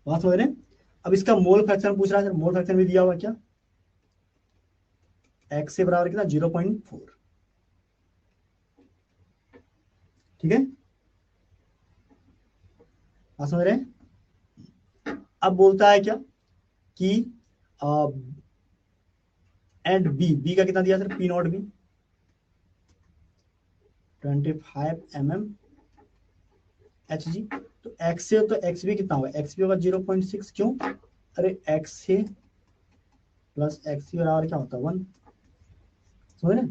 बात समझ रहे हैं? अब इसका मोल फ्रैक्शन पूछ रहा है सर, मोल फ्रैक्शन भी दिया हुआ क्या, x से बराबर कितना 0.4। ठीक है, बात समझ रहे हैं? अब बोलता है क्या कि एंड बी का कितना दिया sir, P not be 25 mmHg। तो x से तो x भी कितना होगा, x भी होगा 0.6। क्यों, अरे x से प्लस x बराबर क्या होता है 1, समझ रहे?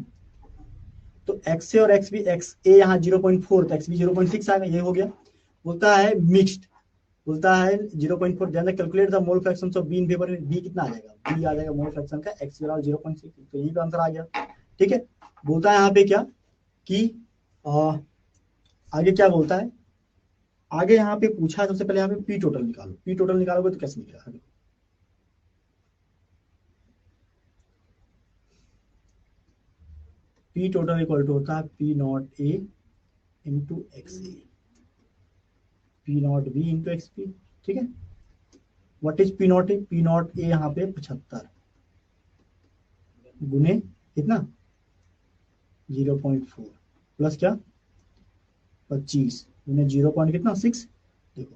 तो x से और x भी, x a यहाँ 0.4 तो x भी 0.6 आएगा, ये हो गया। बोलता है मिक्स्ड, बोलता है 0.4 then calculate the mole fractions of B in vapour, B कितना आ जाएगा, बी आ जाएगा मोल फ्रैक्शन का x बराबर 0.6, तो यही का आंसर आ गया। ठीक है, बोलता है यहाँ पे क्या कि आगे क्या बोलता है, आगे यहाँ पे पूछा है सबसे पहले यहाँ पे पी टोटल निकालो। पी टोटल निकालोगे तो कैसे निकलेगा, पी टोटल इक्वल टू होता है P not a into x A, P not be into x P. ठीक है, what is P not a, P not a यहाँ पे 75 गुने कितना 0.4 प्लस क्या 25 गुने 0 कितना 6। देखो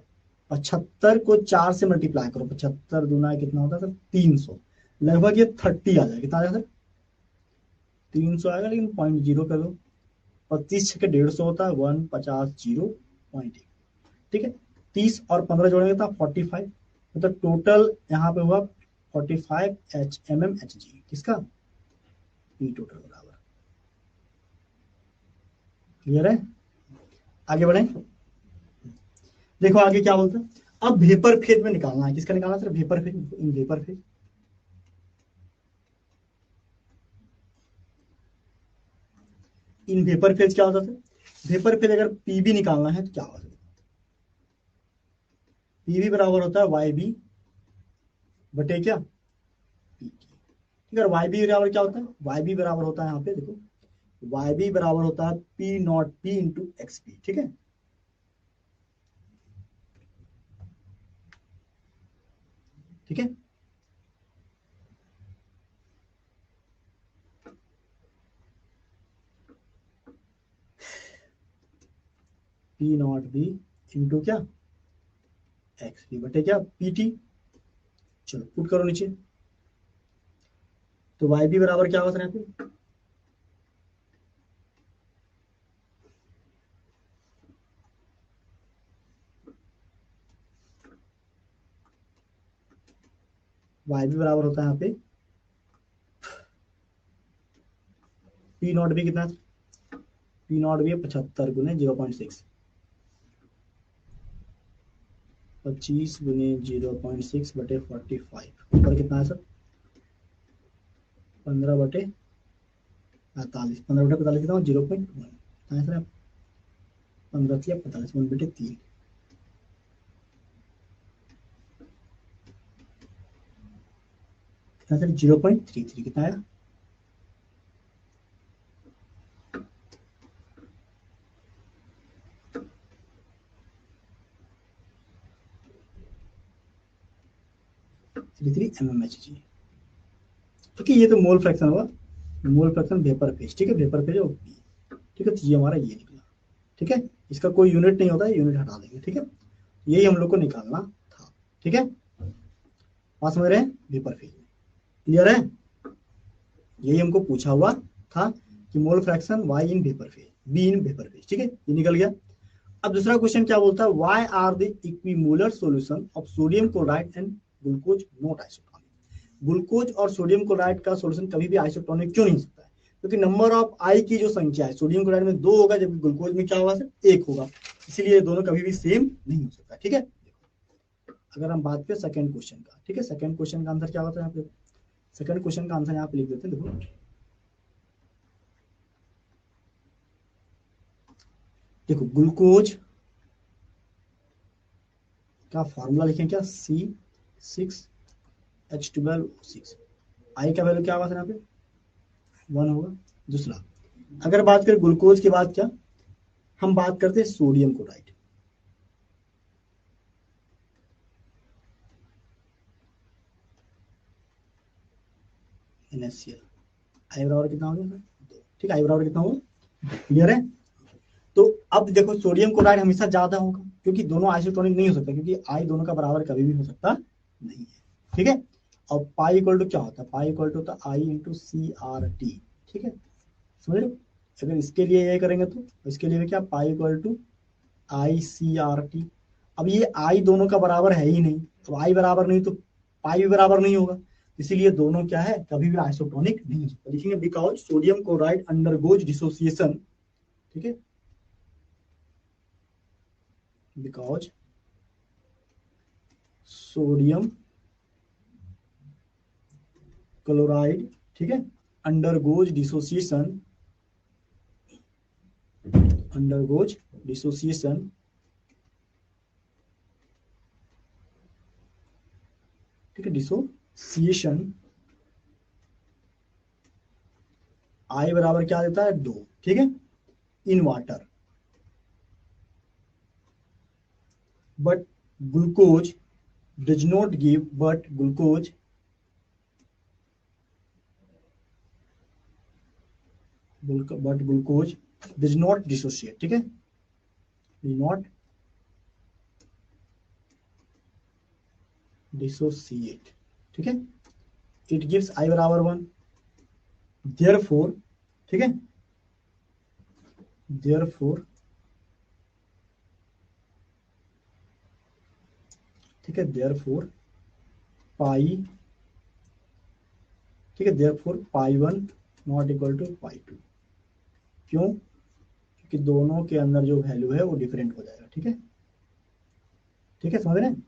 75 को 4 से मल्टीप्लाई करो, 75 दूना कितना होता है सर 300, लगभग ये 30 आ जाएगा। कितना आ जाएगा सर 300 आएगा, लेकिन 0.0 कर दो, 25 के 150 होता है 150 0.1। ठीक है, 30 और 15 जोड़ेंगे तो 45, मतलब टोटल यहाँ पे हुआ 45 mmHg। किसका, पी टोटल बराबर। क्लियर है, आगे बढ़े। देखो आगे क्या बोलता है, अब वेपर फेज में निकालना है। किसका निकालना है sir, vapour phase. In vapour phase in vapour phase क्या होता है, वेपर फेज अगर पी भी निकालना है तो क्या होगा, पी भी बराबर होता है वाई बी बटे क्या पी की। ठीक है, वाई बी बराबर क्या होता है, वाई बी बराबर होता है यहाँ पे देखो, वाई बी बराबर होता है P not P into x P. ठीक है, ठीक है, पी नॉट बी इंटू क्या एक्स पी बटे क्या पी टी। चलो पुट करो नीचे, तो वाई बी बराबर क्या होता है यहाँ पे, वाई बी बराबर होता है यहाँ पे पी नॉट बी कितना, पी नॉट बी है 75 गुने 0.6, 25 गुने 0.6 बटे 45 ऊपर कितना है सर 15 बटे 45, 15 बटे 45 कितना 0.1 कितना है सर 15 या 45 1 बटे 3, कितना सर 0.33 कितना है, mmHg। क्योंकि ये तो मोल फ्रैक्शन होगा, मोल फ्रैक्शन वेपर फेज। ठीक है, वेपर फेज और पी। ठीक है, तो ये हमारा ये निकला। ठीक है, इसका कोई यूनिट नहीं होता है, यूनिट हटा देंगे। ठीक है, यही हम लोग को निकालना था। ठीक है, बात समझ रहे हैं, वेपर फेज क्लियर है, यही हमको पूछा हुआ था कि mole fraction Y in vapour phase, B in vapour phase. ठीक है, ये निकल गया। अब दूसरा क्वेश्चन क्या बोलता है, why are the equimolar solution of sodium chloride and glucose not isotonic. Glucose और सोडियम क्लोराइड का सॉल्यूशन कभी भी आइसोटोनिक क्यों नहीं हो सकता है, क्योंकि नंबर ऑफ आई की जो संख्या है सोडियम क्लोराइड में 2 होगा, जबकि ग्लूकोज में क्या होगा सर 1 होगा, इसीलिए दोनों कभी भी सेम नहीं हो सकता। ठीक है, अगर हम बात करें सेकंड क्वेश्चन का, ठीक है, सेकंड क्वेश्चन का आंसर क्या होता है यहाँ पे, सेकंड क्वेश्चन का आंसर यहाँ पे लिख देते हैं। देखो देखो ग्लूकोज का फॉर्मूला लिखें क्या, C6H12O6, आई का वैल्यू क्या होगा सर यहाँ पे 1 होगा। दूसरा अगर बात करें ग्लूकोज के बाद क्या, हम बात करते हैं सोडियम क्लोराइड, NaCl, आई बराबर कितना हो गया, ठीक है, आई बराबर कितना होगा, क्लियर है। तो अब देखो सोडियम क्लोराइड हमेशा ज्यादा होगा, क्योंकि दोनों आइसोटोनिक नहीं हो सकता, क्योंकि आई दोनों का बराबर कभी भी हो सकता नहीं है। ठीक है, और पाई इक्वल टू क्या होता है, पाई इक्वल टू होता है आई इंटू CRT। ठीक है, समझ लो, अगर इसके लिए ये करेंगे तो इसके लिए क्या, पाई इक्वल टू ICRT। अब ये आई दोनों का बराबर है ही नहीं, अब आई बराबर नहीं तो पाई भी बराबर नहीं होगा, इसीलिए दोनों क्या है कभी भी आइसोटोनिक नहीं हो सकता। लिखेंगे because sodium chloride undergoes dissociation. ठीक है, बिकॉज सोडियम क्लोराइड, ठीक है, अंडरगोज डिसोसिएशन, अंडरगोज डिसोसिएशन ठीक है, डिसोसिएशन आई बराबर क्या देता है 2। ठीक है, in water, but glucose does not give, but glucose but glucose does not dissociate। ठीक है, does not dissociate। ठीक है, it gives I बराबर 1, therefore ठीक है, therefore ठीक है, therefore पाई, ठीक है, therefore pi 1 not equal to pi 2। क्यों, क्योंकि दोनों के अंदर जो वैल्यू है वो डिफरेंट हो जाएगा। ठीक है, ठीक है, समझ रहे हैं।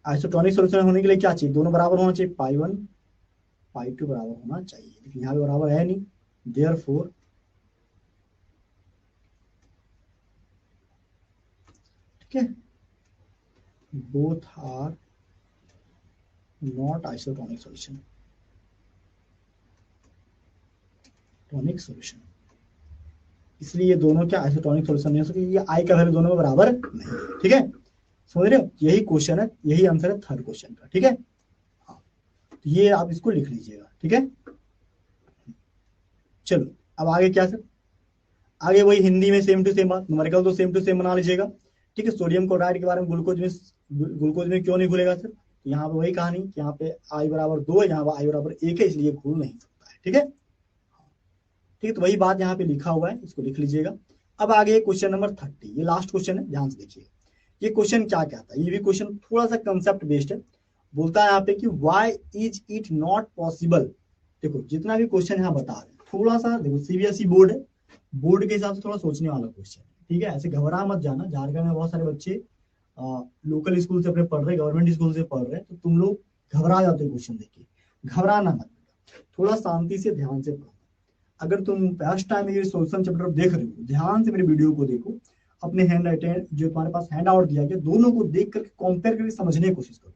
आइसोटोनिक सॉल्यूशन होने के लिए क्या चाहिए, दोनों बराबर होना चाहिए, पाई 1 पाई 2 बराबर होना चाहिए, लेकिन यहाँ पे बराबर है नहीं, देयरफॉर ठीक है, both are not isotonic solution, tonic solution, इसलिए ये दोनों क्या आइसोटोनिक सॉल्यूशन नहीं हो सकते, ये आई का वैल्यू दोनों में बराबर नहीं। ठीक है, समझ रहे हो, यही क्वेश्चन है, यही आंसर है थर्ड क्वेश्चन का। ठीक है, हाँ, तो ये आप इसको लिख लीजिएगा। ठीक है, चलो अब आगे क्या सर, आगे वही हिंदी में सेम टू सेम बात, न्यूमेरिकल तो सेम टू सेम बना लीजिएगा। ठीक है, सोडियम क्लोराइड के बारे में ग्लूकोज में क्यों नहीं घुलेगा सर, तो यहाँ पे वही कहानी कि यहाँ पे आई बराबर 2 है, यहाँ पे आई बराबर 1 है, इसलिए घुल नहीं सकता है। ठीक है, ठीक है, तो वही बात यहाँ पे लिखा हुआ है, इसको लिख लीजिएगा। अब आगे क्वेश्चन नंबर 30, ये लास्ट क्वेश्चन है, ध्यान से देखिए। ये क्वेश्चन क्या कहता है, ये भी क्वेश्चन थोड़ा सा कंसेप्ट बेस्ड है। बोलता है यहाँ पे कि why is it not possible. देखो जितना भी क्वेश्चन यहाँ बता रहे हैं, थोड़ा सा देखो, सीबीएसई बोर्ड है, बोर्ड के हिसाब से थोड़ा सोचने वाला क्वेश्चन है। ठीक है, ऐसे घबरा मत जाना, झारखंड में बहुत सारे बच्चे लोकल स्कूल से अपने पढ़ रहे, गवर्नमेंट स्कूल से पढ़ रहे हैं, तो तुम लोग घबरा जाते हो क्वेश्चन देख के, घबराना मत, थोड़ा शांति से ध्यान से पढ़ो। अगर तुम फर्स्ट टाइम ये सोल्यूशन चैप्टर देख रहे हो, ध्यान से मेरे वीडियो को देखो, अपने हैंड राइट जो तुम्हारे पास हैंड आउट दिया गया, दोनों को देख करके कंपेयर करके समझने की कोशिश करो,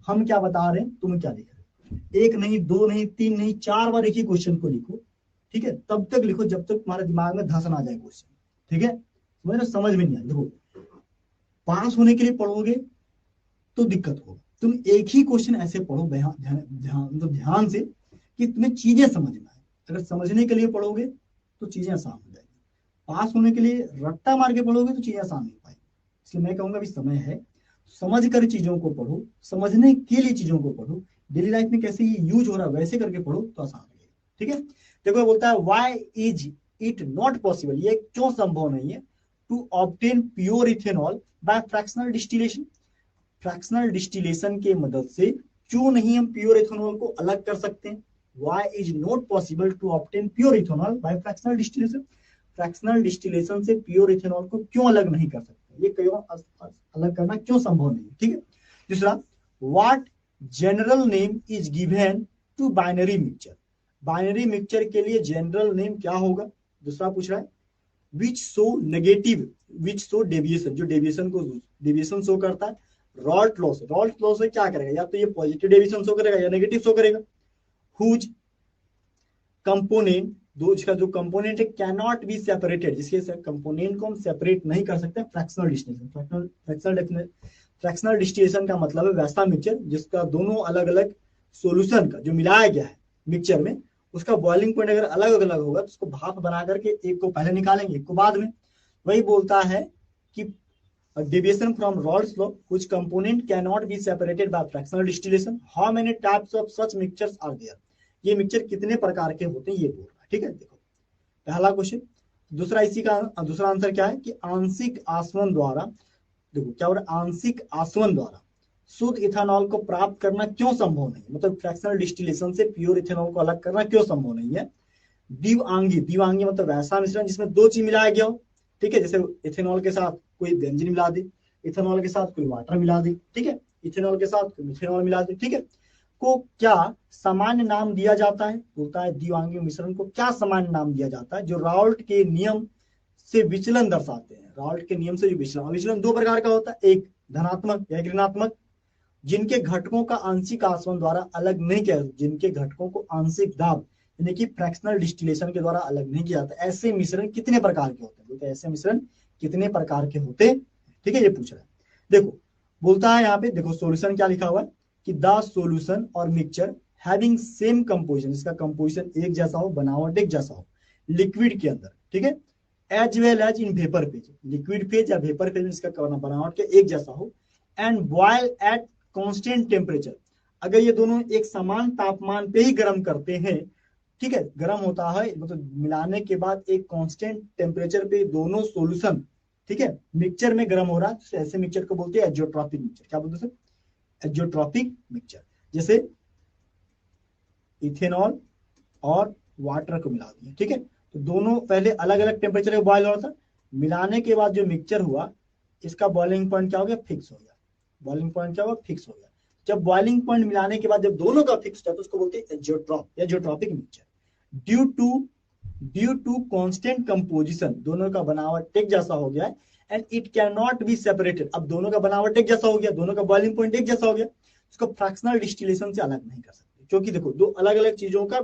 हम क्या बता रहे हैं, तुम क्या लिख रहे हो। एक नहीं, दो नहीं, तीन नहीं, 4 बार एक ही क्वेश्चन को लिखो। ठीक है, तब तक लिखो जब तक तुम्हारे दिमाग में धंस ना जाए क्वेश्चन। ठीक है, समझ में नहीं आए। देखो पास होने के लिए पढ़ोगे तो दिक्कत होगा, तुम एक ही क्वेश्चन ऐसे पढ़ो ध्यान से कि तुम्हें चीजें समझ में आए। अगर समझने के लिए पढ़ोगे तो चीजें आसान हो जाएगी, पास होने के लिए रट्टा मार के पढ़ोगे तो चीजें आसान नहीं पाएगी। इसलिए मैं कहूंगा अभी समय है, समझ कर चीजों को पढ़ो, समझने के लिए चीजों को पढ़ो, डेली लाइफ में कैसे ये यूज हो रहा है वैसे करके पढ़ो तो आसान हो जाएगा। ठीक है, देखो बोलता है why is it not possible, ये क्यों संभव नहीं है, to obtain pure ethanol by fractional distillation. Fractional distillation के मदद से क्यों नहीं हम प्योर इथेनॉल को अलग कर सकते हैं। Why is not possible to obtain pure ethanol by fractional distillation? Fractional distillation से प्योर इथेनॉल को क्यों अलग नहीं कर सकते, ये क्यों अलग करना क्यों संभव नहीं है। ठीक है, दूसरा, what general name is given to binary mixture. Binary mixture के लिए जनरल नेम क्या होगा। दूसरा पूछ रहा है which show negative, which show deviation, जो डेविएशन शो करता है। रॉल्ट लॉ से क्या करेगा, या तो ये पॉजिटिव डेविएशन शो करेगा या नेगेटिव शो करेगा। हुज कंपोनेंट, इसका जो कंपोनेंट है कैनॉट बी सेपरेटेड, जिसके कंपोनेंट को हम सेपरेट नहीं कर सकते फ्रैक्शनल डिस्टिलेशन। फ्रैक्शनल डिस्टिलेशन का मतलब है वैसा मिक्सचर जिसका दोनों अलग अलग सॉल्यूशन का जो मिलाया गया है मिक्सचर में, उसका बॉइलिंग पॉइंट अगर अलग अलग होगा तो उसको भाप बना करके एक को पहले निकालेंगे एक को बाद में। वही बोलता है कि deviation from Raoult's law, which component cannot be separated by fractional distillation. How many types of such mixtures are there? ये मिक्सचर कितने प्रकार के होते हैं ये बोल रहा है। ठीक है, देखो पहला क्वेश्चन। दूसरा, इसी का दूसरा आंसर क्या है कि आंशिक आसवन द्वारा, देखो क्या हो रहा है, आंशिक आसवन द्वारा शुद्ध इथेनॉल को प्राप्त करना क्यों संभव नहीं, मतलब फ्रैक्शनल डिस्टिलेशन से प्योर इथेनॉल को अलग करना क्यों संभव नहीं है। द्विआंगी मतलब वैसा मिश्रण जिसमें दो चीज मिलाया गया हो। ठीक है, जैसे इथेनॉल के साथ कोई बेंजीन मिला दे, इथेनॉल के साथ कोई वाटर मिला दे, ठीक है, इथेनॉल के साथ कोई मिथेनॉल मिला दे, ठीक है, को क्या सामान्य नाम दिया जाता है। बोलता है द्विआंगी मिश्रण को क्या सामान्य नाम दिया जाता है, जो राउल्ट के नियम से विचलन दर्शाते हैं। राउल्ट के नियम से जो विचलन दो प्रकार का होता है, एक धनात्मक या ऋणात्मक, जिनके घटकों का आंशिक आसवन द्वारा अलग नहीं किया, जिनके घटकों को आंशिक दाब यानी कि फ्रैक्शनल डिस्टिलेशन के द्वारा अलग नहीं किया जाता। ऐसे मिश्रण कितने प्रकार के होते हैं, बोलते हैं ऐसे मिश्रण कितने प्रकार के होते हैं। ठीक है, ये पूछ रहा है। देखो बोलता है यहाँ पे, देखो सॉल्यूशन क्या लिखा हुआ है कि द सॉल्यूशन और मिक्सचर हैविंग सेम कंपोजिशन, इसका कंपोजिशन एक जैसा हो, बनावट एक जैसा हो लिक्विड के अंदर, ठीक है, as well as in vapour phase, liquid phase या वेपर फेज में इसका बनावट के एक जैसा हो, and boil at constant temperature, अगर ये दोनों एक समान तापमान पे ही गर्म करते हैं, ठीक है, गर्म होता है मतलब मिलाने के बाद एक कांस्टेंट टेम्परेचर पे दोनों सॉल्यूशन, ठीक है, मिक्सचर में गर्म हो रहा है, तो ऐसे मिक्सचर को बोलते हैं एजियोट्रॉपिक मिक्सचर। क्या बोलते हैं, एजियोट्रॉपिक मिक्सचर। जैसे इथेनॉल और वाटर को मिला दिया, ठीक है, तो दोनों पहले अलग अलग टेम्परेचर पे बॉयल हो रहा था, मिलाने के बाद जो मिक्सचर हुआ इसका बॉइलिंग पॉइंट क्या हो गया, फिक्स हो गया। बॉइलिंग पॉइंट क्या हुआ, फिक्स हो गया। जब बॉइलिंग पॉइंट मिलाने के बाद जब दोनों का फिक्स था तो उसको बोलते हैं azeotropic mixture. Due to constant composition, दोनों का बनावट एक जैसा हो गया है, and it can not be separated. अब दोनों का बनावट एक जैसा हो गया, दोनों का बॉइलिंग पॉइंट एक जैसा हो गया, उसको फ्रैक्शनल डिस्टिलेशन से अलग नहीं कर सकते, क्योंकि देखो दो अलग अलग चीजों का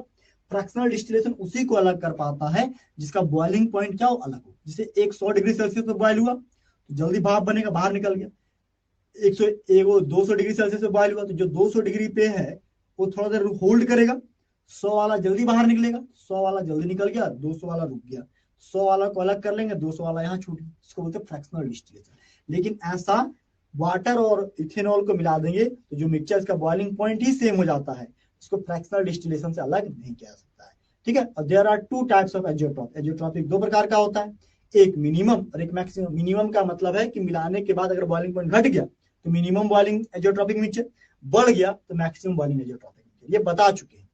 फ्रैक्शनल डिस्टिलेशन उसी को अलग कर पाता है जिसका बॉइलिंग पॉइंट क्या हो, अलग हो। जैसे एक 100 डिग्री सेल्सियस पे बॉइल हुआ तो जल्दी भाप बनेगा, बाहर निकल गया। 200 डिग्री सेल्सियस पे बॉइल हुआ तो जो 200 डिग्री पे है वो थोड़ा देर होल्ड करेगा, 100 वाला जल्दी बाहर निकलेगा, 100 वाला जल्दी निकल गया, 200 वाला रुक गया, 100 वाला को अलग कर लेंगे, 200 वाला यहाँ छूट गया, इसको बोलते हैं फ्रैक्शनल डिस्टिलेशन। लेकिन ऐसा वाटर और इथेनॉल को मिला देंगे तो जो मिक्सचर का बॉइलिंग पॉइंट ही सेम हो जाता है, इसको फ्रैक्शनल डिस्टिलेशन से अलग नहीं किया सकता है। ठीक है, और there are two types of azeotrope. Azeotropic दो प्रकार का होता है, एक मिनिमम और एक मैक्सिमम। मिनिमम का मतलब है कि मिलाने के बाद अगर बॉइलिंग पॉइंट घट गया तो मिनिमम बॉइलिंग एजियोट्रॉपिक मिक्सचर, बढ़ गया तो मैक्सिमम बॉइलिंग एजियोट्रॉपिक मिक्सचर। ये बता चुके हैं।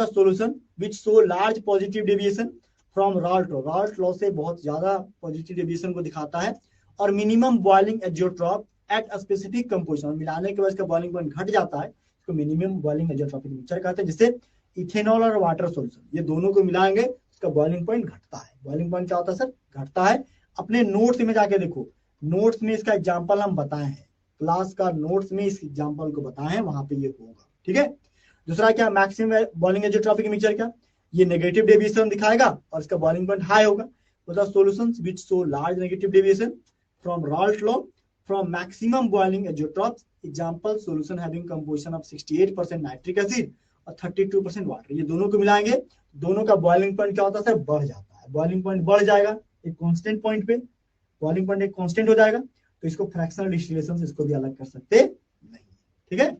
Solution which show large positive deviation from Raoult law. Raoult law से बहुत ज्यादा पॉजिटिव डेविएशन को दिखाता है। और minimum boiling azeotrope at a specific composition, मिलाने के बाद इसका बॉइलिंग पॉइंट घट जाता है, इसको मिनिमम बॉइलिंग एजियोट्रॉपिक मिक्सचर कहते हैं। जिससे इथेनॉल और वाटर सॉल्यूशन ये दोनों को मिलाएंगे, इसका बॉइलिंग पॉइंट घटता है। बॉइलिंग पॉइंट क्या होता है सर, घटता है। अपने नोट्स में जाके देखो, नोट्स में इसका एग्जांपल हम बताए हैं, क्लास का नोट्स में इस एग्जांपल को बताए हैं, वहां पे ये होगा। ठीक है, दूसरा क्या, मैक्सिमम बॉइलिंग एजियोट्रॉपिक मिक्सचर क्या, ये नेगेटिव डेविएशन दिखाएगा और इसका बॉइलिंग पॉइंट हाई होगा। Solutions which show large negative deviation from Raoult law from maximum boiling azeotrops, example solution having composition of 68% nitric acid और 32% वाटर, ये दोनों को मिलाएंगे, दोनों का बॉइलिंग पॉइंट क्या होता है सर, बढ़ जाता है। बॉइलिंग पॉइंट बढ़ जाएगा एक कांस्टेंट पॉइंट पे, बॉइलिंग पॉइंट एक कांस्टेंट हो जाएगा, तो इसको फ्रैक्शनल डिस्टिलेशन से इसको भी अलग कर सकते नहीं। ठीक है,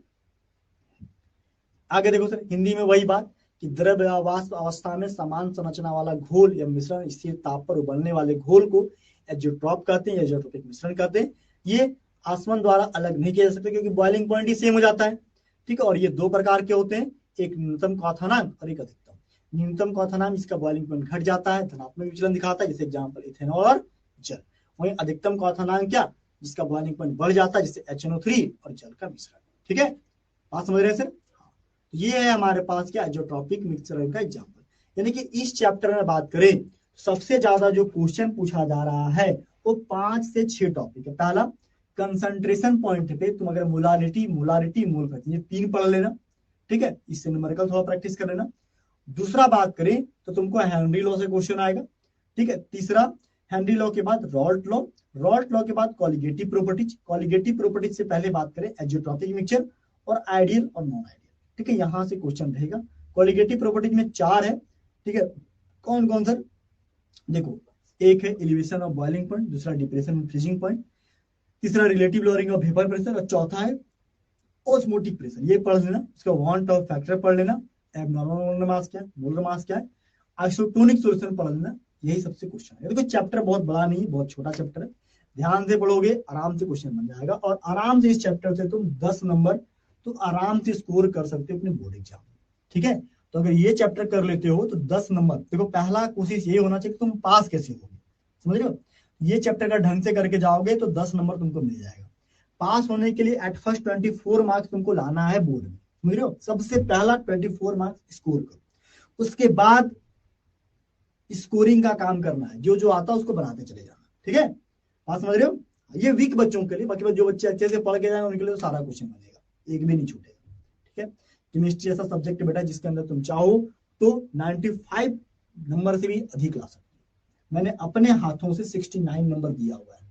आगे देखो सर, हिंदी में वही बात कि द्रव्य अवस्था में समान संरचना वाला घोल या मिश्रण स्थिर ताप पर उबलने वाले घोल को एजियोट्रॉप कहते हैं, एजियोट्रॉपिक मिश्रण कहते हैं। ये आसमान द्वारा अलग नहीं किया जा सकता क्योंकि बॉइलिंग पॉइंट ही सेम हो जाता है। ठीक है, और ये दो प्रकार के होते हैं, एक न्यूनतम क्वथनांक और एक अधिकतम। न्यूनतम क्वथनांक इसका बॉइलिंग पॉइंट घट जाता है, धनात्मक विचलन दिखाता है, जैसे एग्जांपल इथेनॉल और जल। वहीं अधिकतम क्वथनांक क्या, जिसका बॉइलिंग पॉइंट बढ़ जाता है, जैसे HNO3 और जल का मिश्रण। ठीक है, बात समझ रहे हैं सर। ये है हमारे पास क्या, एजियोट्रॉपिक मिक्सचर का एग्जाम्पल। यानी कि इस चैप्टर में बात करें, सबसे ज्यादा जो क्वेश्चन पूछा जा रहा है वो 5 से 6 टॉपिक है। पहला, कंसंट्रेशन पॉइंट पे तुम अगर मोलारिटी मोल करते, ये 3 पढ़ लेना। ठीक है, इससे न्यूमेरिकल थोड़ा प्रैक्टिस कर लेना। दूसरा बात करें तो तुमको हेनरी लॉ से क्वेश्चन आएगा। ठीक है, तीसरा हेनरी लॉ के बाद राल्ट लॉ, राल्ट लॉ के बाद कॉलिगेटिव प्रॉपर्टीज, कॉलिगेटिव प्रॉपर्टीज से पहले बात करें एजियोट्रॉपिक मिक्सचर और आइडियल और नॉन आइडियल। ठीक है, यहां से क्वेश्चन रहेगा। कॉलिगेटिव प्रॉपर्टीज में 4 है। ठीक है, कौन कौन सर, देखो, एक है एलिवेशन ऑफ बॉइलिंग पॉइंट, दूसरा डिप्रेशन ऑफ फ्रीजिंग पॉइंट, तीसरा relative lowering of vapour pressure और चौथा है ऑस्मोटिक प्रेशर। ये पढ़ लेना, इसका वांट ऑफ फैक्टर पढ़ लेना, एब्नॉर्मल मोलर मास क्या है, मोलर मास क्या है, आइसोटोनिक सॉल्यूशन पढ़ लेना। यही सबसे क्वेश्चन है। देखो चैप्टर बहुत बड़ा नहीं है, बहुत छोटा चैप्टर है, ध्यान से पढ़ोगे आराम से क्वेश्चन बन जाएगा और आराम से इस चैप्टर से तुम 10 नंबर तो आराम से स्कोर कर सकते हो अपने बोर्ड एग्जाम। ठीक है, तो अगर ये चैप्टर कर लेते हो तो 10 नंबर। देखो पहला कोशिश ये होना चाहिए कि तुम पास कैसे होगे, समझ रहे हो। ये चैप्टर का ढंग से करके जाओगे तो 10 नंबर तुमको मिल जाएगा। पास होने के लिए एट फर्स्ट 24 मार्क्स तुमको लाना है बोर्ड में, समझ रहे हो। सबसे पहला 24 मार्क्स स्कोर करो, उसके बाद स्कोरिंग का काम करना है, जो जो आता है उसको बनाते चले जाना। ठीक है, बात समझ रहे हो। ये वीक बच्चों के लिए, बाकी जो बच्चे अच्छे से पढ़ के जाएंगे उनके लिए तो सारा क्वेश्चन बनेगा, एक भी नहीं छूटेगा। ठीक है, केमिस्ट्री ऐसा सब्जेक्ट बेटा जिसके अंदर तुम चाहो तो 95 नंबर से भी अधिक ला सकते हो। मैंने अपने हाथों से 69 नंबर दिया हुआ है।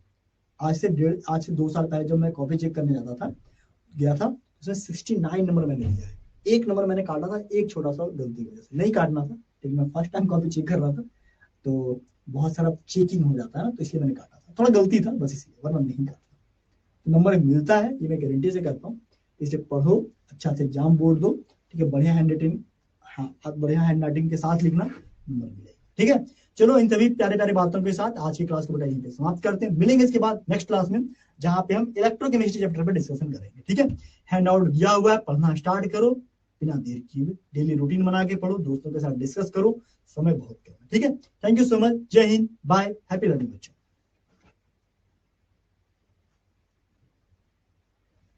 आज से 2 साल पहले जब मैं कॉपी चेक करने गया था उसमें 69 नंबर मैंने दिया है। 1 नंबर मैंने काटा था, एक छोटा सा गलती की वजह से, नहीं काटना था, लेकिन मैं फर्स्ट टाइम कॉपी चेक कर रहा था तो बहुत सारा चेकिंग हो जाता है ना, तो इसलिए मैंने काटा था, थोड़ा गलती था बस इसलिए, वरना नहीं काटता। नंबर मिलता है ये मैं गारंटी से करता हूँ। इसे पढ़ो, अच्छा से एग्जाम बोर्ड दो। ठीक है, बढ़िया हैंड राइटिंग, हाँ बढ़िया हैंड राइटिंग के साथ लिखना, नंबर मिलेगा। ठीक है, चलो इन सभी प्यारे प्यारे बातों के साथ आज की क्लास को बेटा यहीं पे समाप्त करते हैं। मिलेंगे इसके बाद नेक्स्ट क्लास में जहां पे हम इलेक्ट्रोकेमिस्ट्री चैप्टर पे डिस्कशन करेंगे। ठीक है, हैंड आउट दिया हुआ है, पढ़ना स्टार्ट करो बिना देर किए, डेली रूटीन बना के पढ़ो, दोस्तों के साथ डिस्कस करो, समय बहुत कम है। ठीक है, थैंक यू सो मच, जय हिंद, बाय, हैप्पी लर्निंग बच्चों।